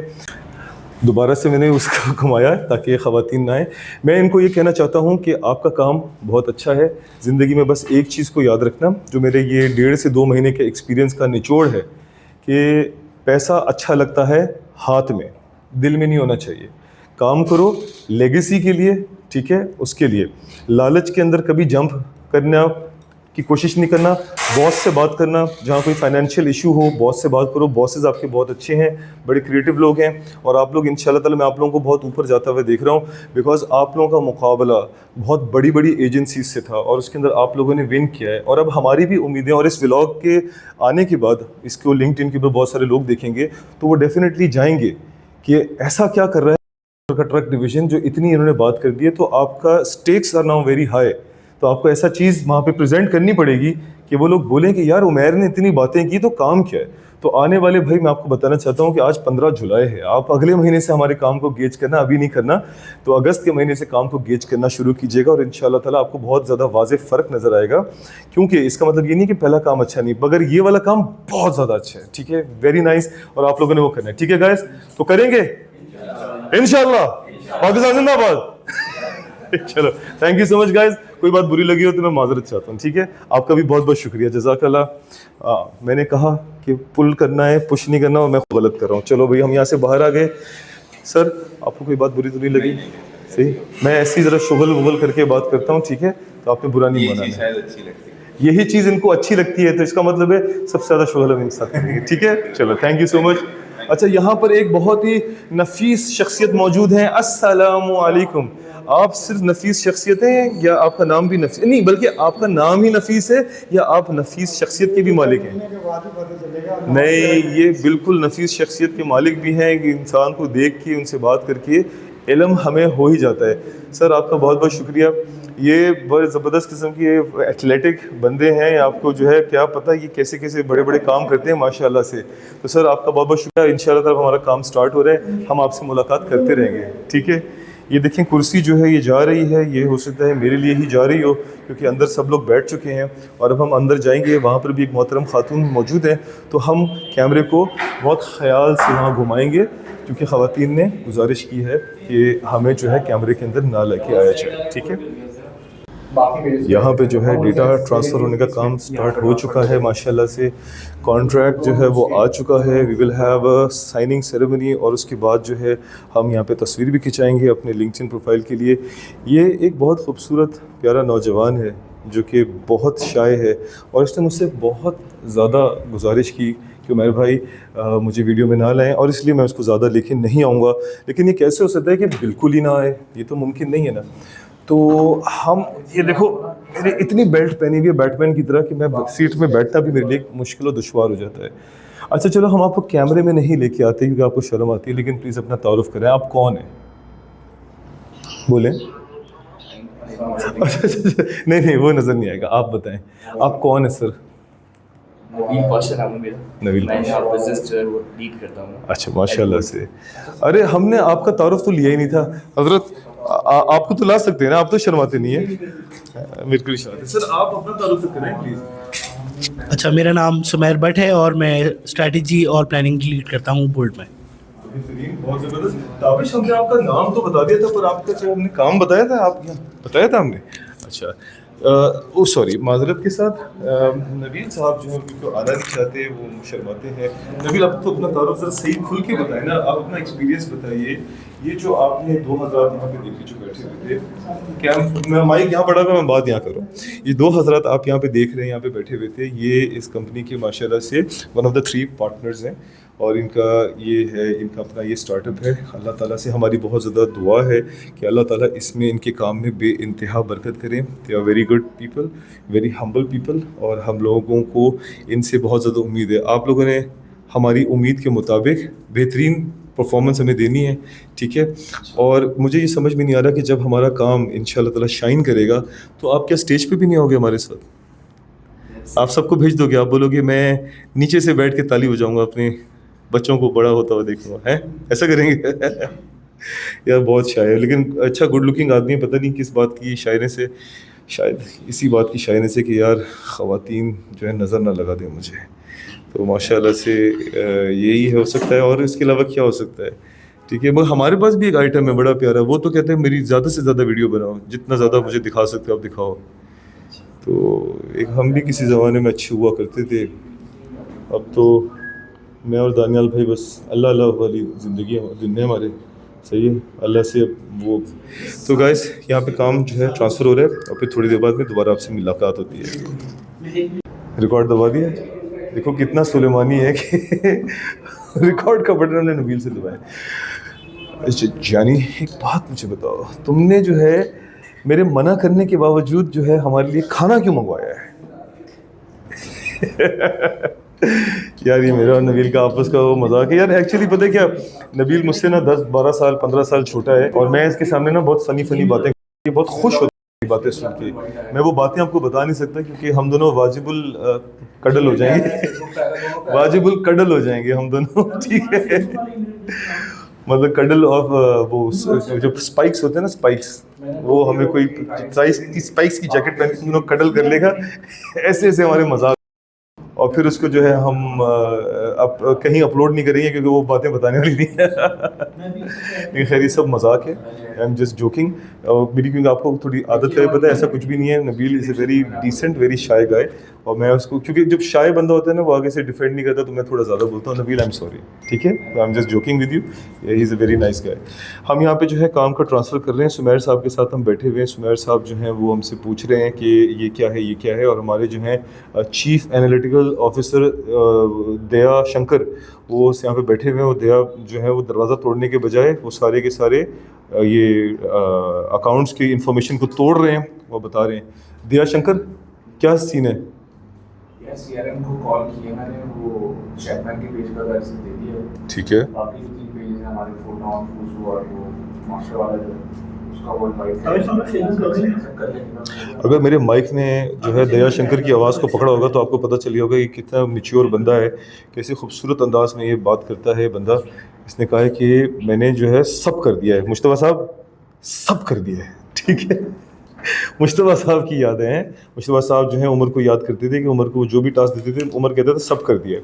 दोबारा से मैंने उसको घुमाया ताकि ये ख़वातीन ना आए। मैं इनको ये कहना चाहता हूँ कि आपका काम बहुत अच्छा है। ज़िंदगी में बस एक चीज़ को याद रखना, जो मेरे ये 1.5 से 2 महीने के एक्सपीरियंस का निचोड़ है, कि पैसा अच्छा लगता है हाथ में, दिल में नहीं होना चाहिए। काम करो लेगेसी के लिए, ठीक है, उसके लिए। लालच के अंदर कभी जंप करना की कोशिश नहीं करना। बॉस से बात करना, जहाँ कोई फाइनेंशियल इशू हो बॉस से बात करो। बॉसेस आपके बहुत अच्छे हैं, बड़े क्रिएटिव लोग हैं, और आप लोग इंशाल्लाह ताला, मैं आप लोगों को बहुत ऊपर जाता हुआ देख रहा हूँ बिकॉज़ आप लोगों का मुकाबला बहुत बड़ी बड़ी एजेंसीज से था और उसके अंदर आप लोगों ने विन किया है। और अब हमारी भी उम्मीदें, और इस व्लॉग के आने के बाद इसको लिंक्डइन के ऊपर बहुत सारे लोग देखेंगे तो वो डेफिनेटली जाएंगे कि ऐसा क्या कर रहा है का ट्रक डिवीज़न, जो इतनी इन्होंने बात कर दी है। तो आपका stakes are now very high. तो आपको ऐसा चीज़ वहाँ पे प्रेजेंट करनी पड़ेगी कि वो लोग बोलें कि यार उमैर ने इतनी बातें की, तो काम क्या है। तो आने वाले भाई, मैं आपको बताना चाहता हूँ कि आज 15 जुलाई है। आप अगले महीने से हमारे काम को गेज करना, अभी नहीं करना। तो अगस्त के महीने से काम को गेज करना शुरू कीजिएगा और इंशाल्लाह ताला आपको बहुत ज़्यादा वाज़ेह फ़र्क नज़र आएगा। क्योंकि इसका मतलब ये नहीं कि पहला काम अच्छा नहीं, मगर ये वाला काम बहुत ज़्यादा अच्छा है, ठीक है, वेरी नाइस। और आप लोगों ने वो करना है, ठीक है गाइस, तो करेंगे इंशाल्लाह। पाकिस्तान जिंदाबाद। चलो, thank you so much guys. कोई बात बुरी लगी हो तो मैं माजरत चाहता हूँ, ठीक है। आपका भी बहुत बहुत शुक्रिया, जज़ाकल्लाह। मैंने कहा कि पुल करना है, पुश नहीं करना, और मैं गलत कर रहा हूँ। चलो भाई, हम यहाँ से बाहर आ गए। सर, आपको कोई बात बुरी तो नहीं लगी? सही, मैं ऐसी ज़रा शुगल वुगल करके बात करता हूँ, ठीक है, तो आपने बुरा नहीं माना। शायद अच्छी लगती है। यही चीज़ इनको अच्छी लगती है, तो इसका मतलब है सबसे ज़्यादा शुगल हम इनके साथ करेंगे, ठीक है। चलो, थैंक यू सो मच। अच्छा, यहाँ पर एक बहुत ही नफीस शख्सियत मौजूद है। अस्सलामु अलैकुम। आप सिर्फ नफीस शख्सियत हैं या आपका नाम भी नफीस नहीं, बल्कि आपका नाम ही नफीस है, या आप नफीस शख्सियत के भी मालिक हैं? नहीं, ये बिल्कुल नफीस शख्सियत के मालिक भी हैं कि इंसान को देख के, उनसे बात करके इल्म हमें हो ही जाता है। सर, आपका बहुत बहुत शुक्रिया। ये बड़े ज़बरदस्त किस्म के एथलेटिक बंदे हैं, आपको जो है क्या पता ये कैसे कैसे बड़े बड़े काम करते हैं माशाल्लाह से। तो सर, आपका बहुत बहुत शुक्रिया। इंशाल्लाह ताला हमारा काम स्टार्ट हो रहा है, हम आपसे मुलाकात करते रहेंगे, ठीक है। ये देखें, कुर्सी जो है ये जा रही है, ये हो सकता है मेरे लिए ही जा रही हो क्योंकि अंदर सब लोग बैठ चुके हैं। और अब हम अंदर जाएंगे, वहाँ पर भी एक मोहतरम खातून मौजूद है, तो हम कैमरे को बहुत ख्याल से वहाँ घुमाएंगे क्योंकि ख़वातीन ने गुजारिश की है कि हमें जो है कैमरे के अंदर ना लेके आया जाए, ठीक है। यहाँ पे जो है डेटा ट्रांसफ़र होने का काम स्टार्ट हो चुका है माशाल्लाह से। कॉन्ट्रैक्ट जो है वो आ चुका है। We will have a signing ceremony, और उसके बाद जो है हम यहाँ पे तस्वीर भी खिंचाएंगे अपने लिंक्डइन प्रोफाइल के लिए। ये एक बहुत खूबसूरत प्यारा नौजवान है जो कि बहुत शाय है, और इसने मुझसे बहुत ज़्यादा गुजारिश की कि उमैर भाई मुझे वीडियो में ना लाएं, और इसलिए मैं उसको ज़्यादा लेके नहीं आऊँगा। लेकिन ये कैसे हो सकता है कि बिल्कुल ही ना आए, ये तो मुमकिन नहीं है ना। तो हम, ये देखो, मैंने इतनी बेल्ट पहनी हुई है बैटमैन की तरह कि मैं सीट में बैठना भी मेरे लिए मुश्किल और दुश्वार हो जाता है। अच्छा चलो, हम आपको कैमरे में नहीं लेके आते क्योंकि आपको शर्म आती है, लेकिन प्लीज़ अपना तारुफ करें, आप कौन हैं? बोलें। अच्छा, नहीं वो नज़र नहीं आएगा, आप बताएं आप कौन है सर? नवील पाशा नाम है मेरा। नवील मैं पाशा। बिजनेस जो है वो लीड करता हूँ। अच्छा, माशाल्लाह से। अरे, हमने आपका तारुफ तो लिया ही नहीं था हजरत। आपको तो ला सकते हैं ना, आप तो शर्माते नहीं है। मेरे को इशारा है। सर, आप अपना तारुफ तो करें प्लीज़। अच्छा, मेरा नाम सुमैर भट्ट है और मैं स्ट्रैटेजी और प्लानिंग लीड करता हूँ बोर्ड में। बहुत ज़बरदस्त। ताबिश, हमने आपका नाम तो बता दिया था, पर आपका जो हमने काम बताया था, आप बताया था हमने। अच्छा, ओ सॉरी, माजरत के साथ। नबील साहब जो है उनको आना नहीं चाहते, वो शर्माते हैं। नबील, आप तो अपना तारुफ ज़रा सही खुल के बताएं ना, आप अपना एक्सपीरियंस बताइए। ये जो आपने 2000 यहाँ पे देखे जो बैठे हुए थे, क्या मैं माइक यहाँ पड़ा हुआ, मैं बात यहाँ कर रहा हूँ। ये 2000 आप यहाँ पे देख रहे हैं, यहाँ पे बैठे हुए थे, ये इस कंपनी के माशाल्लाह से वन ऑफ द 3 पार्टनर्स हैं, और इनका ये है, इनका अपना ये स्टार्टअप है। अल्लाह ताला से हमारी बहुत ज़्यादा दुआ है कि अल्लाह ताला इसमें इनके काम में बेइंतहा बरकत करें। They are very good people, very humble people, और हम लोगों को इनसे बहुत ज़्यादा उम्मीद है। आप लोगों ने हमारी उम्मीद के मुताबिक बेहतरीन परफॉर्मेंस हमें देनी है, ठीक है। और मुझे ये समझ में नहीं आ रहा कि जब हमारा काम इंशाल्लाह ताला शाइन करेगा तो आप क्या स्टेज पे भी नहीं होगे हमारे साथ? आप सबको भेज दोगे, आप बोलोगे मैं नीचे से बैठ के ताली बजाऊंगा अपने बच्चों को बड़ा होता हुआ देखूंगा, हैं ऐसा करेंगे? यार बहुत शायर है, लेकिन अच्छा गुड लुकिंग आदमी है, पता नहीं किस बात की शायरी से, शायद इसी बात की शायरी से कि यार ख़वातीन जो है नज़र ना लगा दें मुझे, तो माशाल्लाह से यही हो सकता है, और इसके अलावा क्या हो सकता है? ठीक है, मगर हमारे पास भी एक आइटम है बड़ा प्यारा, वो तो कहते हैं मेरी ज़्यादा से ज़्यादा वीडियो बनाओ, जितना ज़्यादा मुझे दिखा सकते हो आप दिखाओ। तो एक हम भी किसी ज़माने में अच्छे हुआ करते थे, अब तो मैं और दानियाल भाई बस अल्लाह अल्लाह वाली ज़िंदगी दिन है हमारे, सही है अल्लाह से अब वो। तो गाइस यहाँ पे काम जो है ट्रांसफ़र हो रहा है, और फिर थोड़ी देर बाद में दोबारा आपसे मुलाकात होती है। रिकॉर्ड दबा दिया, देखो कितना सुलेमानी है कि रिकॉर्ड का बटन हमने नबील से दबाया। जानी एक बात मुझे बताओ, तुमने जो है मेरे मना करने के बावजूद जो है हमारे लिए खाना क्यों मंगवाया है? यार ये मेरा और नबील का आपस का वो मजाक है यार। एक्चुअली पता है क्या, नबील मुझसे ना 10-12 साल 15 साल छोटा है, और मैं इसके सामने ना बहुत फनी बातें, ये बहुत खुश होता है बातें सुन के। मैं वो बातें आपको बता नहीं सकता क्योंकि हम दोनों वाजिबुल कडल हो जाएंगे वाजिबुल कडल हो जाएंगे हम दोनों, ठीक है? मतलब कडल ऑफ वो जो स्पाइक्स होते हैं ना, स्पाइक्स, वो हमें कोई स्पाइक्स की जैकेट पहन के हम लोग कडल कर लेगा, ऐसे ऐसे हमारे मजाक, और फिर उसको जो है हम अब कहीं अपलोड नहीं करेंगे क्योंकि वो बातें बताने वाली नहीं है। लेकिन खैर ये सब मजाक है, आई एम जस्ट जोकिंग। मेरी क्योंकि आपको थोड़ी आदत है, पता है ऐसा कुछ भी नहीं है। Nabeel is a very decent very shy guy, और मैं उसको क्योंकि जब शाय बंदा होता है ना वो आगे से डिफेंड नहीं करता, तो मैं थोड़ा ज़्यादा बोलता हूँ नबील आई एम सॉरी, ठीक है? I am just joking with you, he is a very nice guy. हम यहाँ पे जो है काम का ट्रांसफ़र कर रहे हैं, सुमेर साहब के साथ हम बैठे हुए हैं। सुमेर साहब जो हैं वो हमसे पूछ रहे हैं कि ये क्या है, ये क्या है, और हमारे जो हैं chief analytical officer Daya Shankar वो यहाँ पे बैठे हुए हैं। वो दया जो है वो दरवाज़ा तोड़ने के बजाय वो सारे के सारे ये अकाउंट्स की इंफॉर्मेशन को तोड़ रहे हैं, वो बता रहे हैं। दया शंकर क्या सीन है? यार सीआरएम को कॉल किया मैंने, वो चैपमैन के पेज पर दर्ज दे दिया है। ठीक है, बाकी जो 3 पेज हैं हमारे फोटो ऑन फूजू और वो मास्टर वाला जो उसका वो अगर मेरे माइक ने जो है दया शंकर की आवाज़ को पकड़ा होगा तो आपको पता चली होगा कि कितना मैच्योर बंदा है, कैसे खूबसूरत अंदाज में ये बात करता है बंदा। इसने कहा है कि मैंने जो है सब कर दिया है, मुश्तबा साहब सब कर दिया है, ठीक है? मुश्तबा साहब की यादें हैं। मुश्तबा साहब जो है उमर को याद करते थे कि उमर को जो भी टास्क देते थे उमर कहता था सब कर दिया,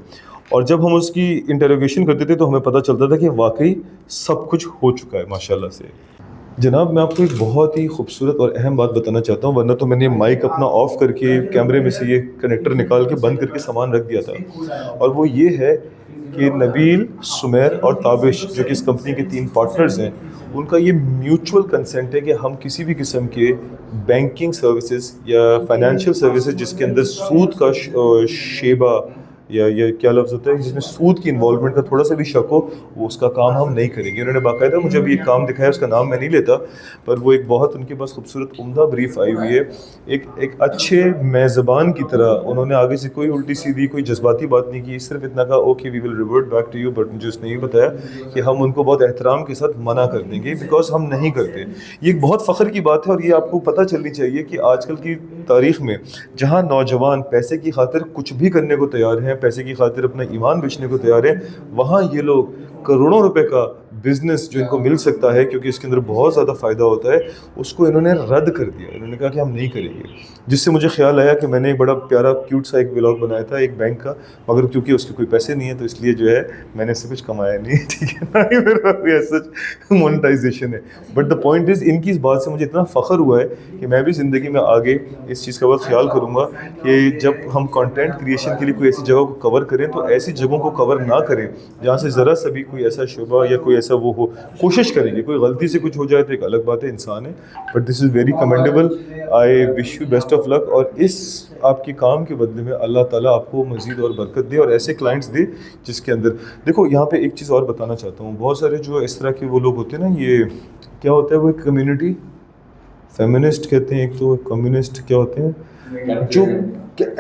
और जब हम उसकी इंटरोगेशन करते थे तो हमें पता चलता था कि वाकई सब कुछ हो चुका है माशाल्लाह से। जनाब मैं आपको एक बहुत ही खूबसूरत और अहम बात बताना चाहता हूँ, वरना तो मैंने माइक अपना ऑफ करके कैमरे में से ये कनेक्टर निकाल के बंद करके सामान रख दिया था, और वो ये है कि नबील, सुमेर और ताबिश जो कि इस कंपनी के 3 पार्टनर्स हैं, उनका ये म्यूचुअल कंसेंट है कि हम किसी भी किस्म के बैंकिंग सर्विसेज या फाइनेंशियल सर्विसेज जिसके अंदर सूद का शेबा या क्या लफ्ज़ होता है जिसमें सूद की इन्वॉल्वमेंट का थोड़ा सा भी शक हो, वो उसका काम हम नहीं करेंगे। उन्होंने बाकायदा मुझे अभी एक काम दिखाया, उसका नाम मैं नहीं लेता, पर वो एक बहुत उनके पास खूबसूरत उम्दा ब्रीफ आई हुई है। एक अच्छे मेज़बान की तरह उन्होंने आगे से कोई उल्टी सीधी कोई जज्बाती बात नहीं की, सिर्फ इतना कहा okay we will revert back to you, but मुझे उसने ये बताया कि हम उनको बहुत एहतराम के साथ मना कर देंगे बिकॉज हम नहीं करते। ये एक बहुत फ़ख्र की बात है, और ये आपको पता चलनी चाहिए कि आजकल की तारीख़ में जहाँ नौजवान पैसे की खातिर कुछ भी करने को तैयार हैं, पैसे की खातिर अपना ईमान बेचने को तैयार है, वहाँ ये लोग करोड़ों रुपए का बिज़नेस जो इनको मिल सकता है क्योंकि इसके अंदर बहुत ज़्यादा फ़ायदा होता है, उसको इन्होंने रद्द कर दिया। इन्होंने कहा कि हम नहीं करेंगे, जिससे मुझे ख्याल आया कि मैंने एक बड़ा प्यारा क्यूट सा एक व्लॉग बनाया था एक बैंक का, मगर क्योंकि उसके कोई पैसे नहीं है तो इसलिए जो है मैंने इससे कुछ कमाया नहीं, ठीक है ना, ही मेरा कोई सच मोनेटाइजेशन है। बट द पॉइंट इज़ इनकी इस बात से मुझे इतना फ़ख्र हुआ है कि मैं भी ज़िंदगी में आगे इस चीज़ का बहुत ख्याल करूँगा कि जब हम कंटेंट क्रिएशन के लिए कोई ऐसी जगह को कवर करें तो ऐसी जगहों को कवर ना करें जहाँ से ज़रा सा भी कोई ऐसा शुबा या कोई ऐसा वो हो। कोशिश करेंगे, कोई गलती से कुछ हो जाए तो एक अलग बात है, इंसान है, but this is very commendable. I wish you best of luck, और इस आपके काम के बदले में अल्लाह ताला आपको मज़ीद और बरकत दे और ऐसे क्लाइंट्स दे जिसके अंदर देखो। यहाँ पे एक चीज़ और बताना चाहता हूँ, बहुत सारे जो इस तरह के वो लोग होते हैं ना, ये क्या होता है वो एक कम्युनिटी फेमिनिस्ट कहते हैं, एक तो कम्युनिस्ट क्या होते हैं जो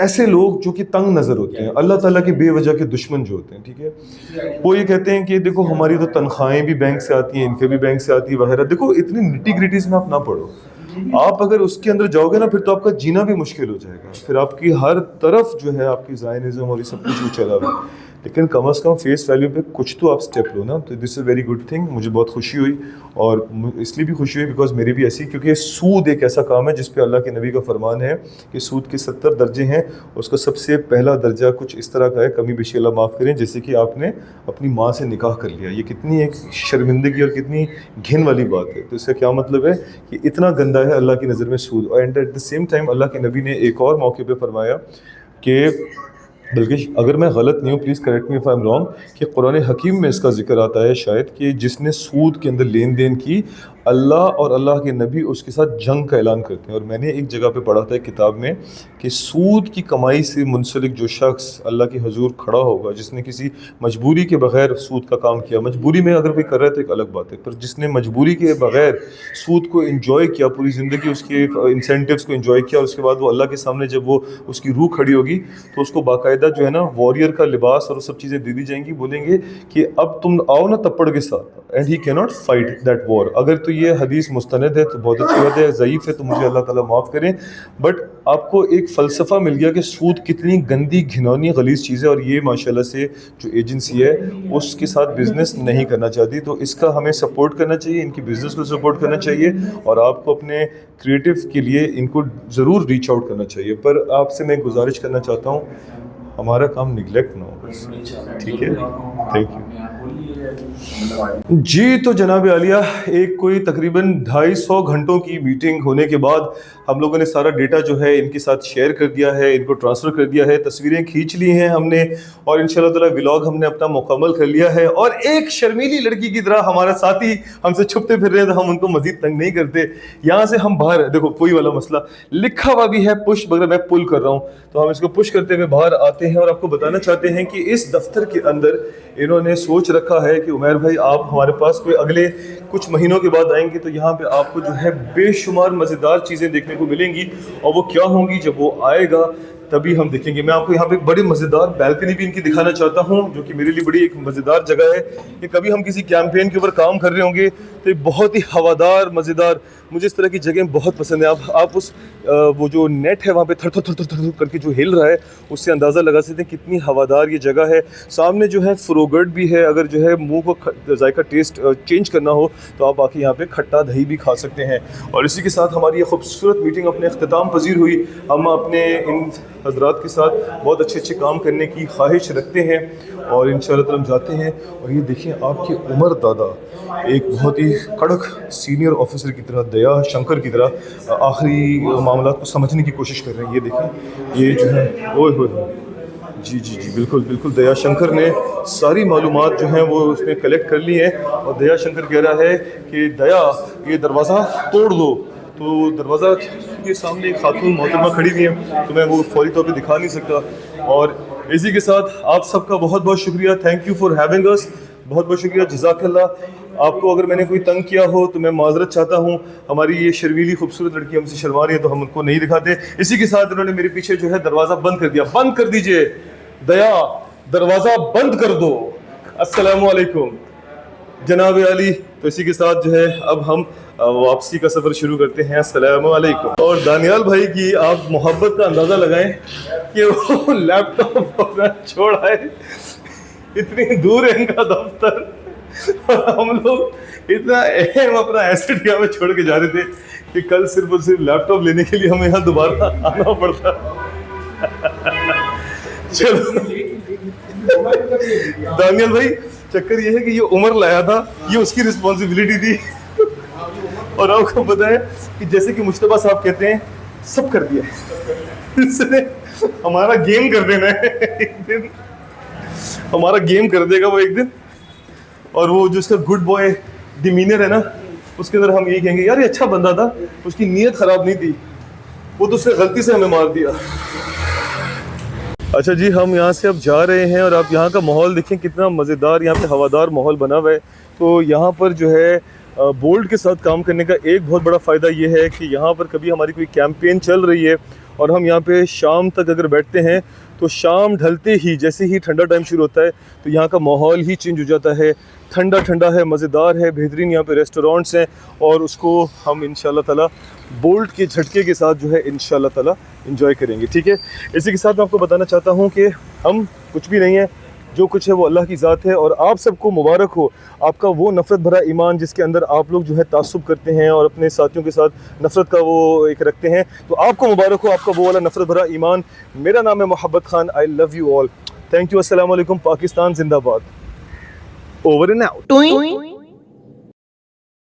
ऐसे लोग जो कि तंग नज़र होते हैं, अल्लाह ताला के बेवजह के दुश्मन जो होते हैं, ठीक है, वो ये कहते हैं कि देखो हमारी तो तनख्वाहें भी बैंक से आती हैं, इनके भी बैंक से आती है वगैरह। देखो इतनी निटी ग्रिटीज़ में आप ना पढ़ो, आप अगर उसके अंदर जाओगे ना फिर तो आपका जीना भी मुश्किल हो जाएगा, फिर आपकी हर तरफ जो है आपकी ज़ायनिज़्म और ये सब कुछ चला हुआ है। लेकिन कम अज़ कम फेस वैल्यू पे कुछ तो आप स्टेप लो ना। तो this is very good thing, मुझे बहुत खुशी हुई। और इसलिए भी खुशी हुई बिकॉज मेरी भी ऐसी, क्योंकि सूद एक ऐसा काम है जिस पे अल्लाह के नबी का फरमान है कि सूद के 70 दर्जे हैं। उसका सबसे पहला दर्जा कुछ इस तरह का है, कमी बेशी अल्लाह माफ़ करें, जैसे कि आपने अपनी माँ से निकाह कर लिया। ये कितनी एक शर्मिंदगी और कितनी घिन वाली बात है। तो इसका क्या मतलब है कि इतना गंदा है अल्लाह की नज़र में सूद। And at the same time अल्लाह के नबी ने एक और मौके पे फरमाया कि, बल्कि अगर मैं गलत नहीं हूँ please correct me if I am wrong, कि कुरान हकीम में इसका जिक्र आता है शायद कि जिसने सूद के अंदर लेन देन की, अल्लाह और अल्लाह के नबी उसके साथ जंग का ऐलान करते हैं। और मैंने एक जगह पे पढ़ा था एक किताब में कि सूद की कमाई से मुंसलिक जो शख्स अल्लाह के हुजूर खड़ा होगा, जिसने किसी मजबूरी के बगैर सूद का काम किया, मजबूरी में अगर कोई कर रहा है तो एक अलग बात है, पर जिसने मजबूरी के बगैर सूद को इंजॉय किया, पूरी ज़िंदगी उसके इंसेंटिव्स को इंजॉय किया, और उसके बाद वो अल्लाह के सामने जब वो उसकी रूह खड़ी होगी तो उसको बाकायदा जो है ना वॉरियर का लिबास और सब चीज़ें दे दी जाएंगी। बोलेंगे कि अब तुम आओ ना तप्पड़ के साथ, and he can not fight that war. अगर तो ये हदीस मुस्तनद है तो बहुत अच्छी बात है, ज़ईफ़ है तो मुझे अल्लाह ताला माफ़ करें, बट आपको एक फ़लसफ़ा मिल गया कि सूद कितनी गंदी घिनौनी गलीज़ चीज़ है। और ये माशाल्लाह से जो एजेंसी है उसके साथ बिज़नेस नहीं करना चाहती, तो इसका हमें सपोर्ट करना चाहिए, इनकी बिज़नेस को सपोर्ट करना चाहिए, और आपको अपने क्रिएटिव के लिए इनको ज़रूर रीच आउट करना चाहिए। पर आपसे मैं गुजारिश करना चाहता हूँ हमारा काम निगलेक्ट ना हो, ठीक है। थैंक यू जी। तो जनाब आलिया, एक कोई तकरीबन 250 घंटों की मीटिंग होने के बाद हम लोगों ने सारा डेटा जो है इनके साथ शेयर कर दिया है, इनको ट्रांसफ़र कर दिया है, तस्वीरें खींच ली हैं हमने, और इंशाल्लाह ताला व्लॉग हमने अपना मुकम्मल कर लिया है। और एक शर्मीली लड़की की तरह हमारा साथी हमसे छुपते फिर रहे हैं, तो हम उनको मज़ीद तंग नहीं करते। यहाँ से हम बाहर, देखो कोई वाला मसला लिखा हुआ भी है पुश, मगर मैं पुल कर रहा हूँ, तो हम इसको पुश करते हुए बाहर आते हैं और आपको बताना चाहते हैं कि इस दफ्तर के अंदर इन्होंने सोच रखा है कि उमैर भाई आप हमारे पास कोई अगले कुछ महीनों के बाद आएंगे तो यहाँ पे आपको जो है बेशुमार मज़ेदार चीज़ें देखने को मिलेंगी, और वो क्या होंगी जब वो आएगा तभी हम देखेंगे। मैं आपको यहाँ पे एक बड़ी मज़ेदार बैल्कनी भी इनकी दिखाना चाहता हूँ, जो कि मेरे लिए बड़ी एक मज़ेदार जगह है कि कभी हम किसी कैंपेन के ऊपर काम कर रहे होंगे तो ये बहुत ही हवादार मज़ेदार, मुझे इस तरह की जगह बहुत पसंद है। आप उस वो जो नेट है वहाँ पे थर थर थर थर थर करके जो हिल रहा है, उससे अंदाज़ा लगा सकते हैं कितनी हवादार ये जगह है। सामने जो है फ्रोगर्ट भी है, अगर जो है मुंह को जायका टेस्ट चेंज करना हो तो आप आके यहाँ पे खट्टा दही भी खा सकते हैं। और इसी के साथ हमारी ये खूबसूरत मीटिंग अपने अख्ताम पजीर हुई। हम अपने इन हजरात के साथ बहुत अच्छे अच्छे काम करने की ख्वाहिश रखते हैं और इंशाअल्लाह ताला हम जाते हैं। और ये देखिए आपके उमर दादा एक बहुत ही कड़क सीनियर ऑफिसर की तरह, दया शंकर की तरह आखिरी मामलात को समझने की कोशिश कर रहे हैं। ये देखें, ये जो है ओए होए, जी जी जी बिल्कुल बिल्कुल, दया शंकर ने सारी मालूमात जो हैं वो उसमें कलेक्ट कर ली हैं। और दया शंकर कह रहा है कि दया ये दरवाज़ा तोड़ दो, तो दरवाज़ा के सामने एक खातून मोहतरमा खड़ी हुई है, तो मैं वो फौरी तौर पे दिखा नहीं सकता। और इसी के साथ आप सबका बहुत बहुत शुक्रिया, thank you for having us, बहुत बहुत शुक्रिया, जज़ाकल्लाह। आपको अगर मैंने कोई तंग किया हो तो मैं माजरत चाहता हूँ। हमारी ये शर्मीली खूबसूरत लड़की हमसे शर्मा रही है तो हम उनको नहीं दिखाते। इसी के साथ इन्होंने मेरे पीछे जो है दरवाज़ा बंद कर दिया। बंद कर दीजिए दया, दरवाज़ा बंद कर दो। अस्सलामु अलैकुम जनाब अली। तो इसी के साथ जो है अब हम वापसी का सफ़र शुरू करते हैं। अस्सलामु अलैकुम। और दानियाल भाई की आप मोहब्बत का अंदाज़ा लगाएं कि वो लैपटॉप अपना छोड़ आए, इतनी दूर है इनका दफ्तर, और हम लोग इतना अहम अपना एसेट यहाँ पे छोड़ के जा रहे थे कि कल सिर्फ और सिर्फ लैपटॉप लेने के लिए हमें यहाँ दोबारा आना पड़ता। चलो दानियल भाई, चक्कर ये है कि ये उमर लाया था, ये उसकी रिस्पॉन्सिबिलिटी थी। और आपको पता है कि जैसे कि मुश्तबा साहब कहते हैं, सब कर दिया, इसने हमारा गेम कर देना है एक दिन, हमारा गेम कर देगा वो एक दिन। और वो जो उसका गुड बॉय डिमीनर है ना, उसके अंदर हम यही कहेंगे यार ये अच्छा बंदा था, उसकी नीयत ख़राब नहीं थी, वो तो उसने गलती से हमें मार दिया। अच्छा जी, हम यहाँ से अब जा रहे हैं और आप यहाँ का माहौल देखें कितना मज़ेदार, यहाँ पे हवादार माहौल बना हुआ है। तो यहाँ पर जो है बोल्ट के साथ काम करने का एक बहुत बड़ा फ़ायदा ये है कि यहाँ पर कभी हमारी कोई कैंपेन चल रही है और हम यहाँ पे शाम तक अगर बैठते हैं तो शाम ढलते ही जैसे ही ठंडा टाइम शुरू होता है तो यहाँ का माहौल ही चेंज हो जाता है, ठंडा ठंडा है, मज़ेदार है, बेहतरीन यहाँ पे रेस्टोरेंट्स हैं और उसको हम इंशाल्लाह ताला बोल्ट के झटके के साथ जो है इंशाल्लाह ताला एंजॉय करेंगे। ठीक है, इसी के साथ मैं आपको बताना चाहता हूँ कि हम कुछ भी नहीं है, जो कुछ है वो अल्लाह की ज़ात है। और आप सबको मुबारक हो, आपका वो नफ़रत भरा ईमान जिसके अंदर आप लोग जो है तासुब करते हैं और अपने साथियों के साथ नफ़रत का वो एक रखते हैं, तो आपको मुबारक हो आपका वो वाला नफ़रत भरा ईमान। मेरा नाम है मोहब्बत Khan, I love you all, thank you, अस्सलाम वालेकुम, पाकिस्तान जिंदाबाद, ओवर एंड आउट।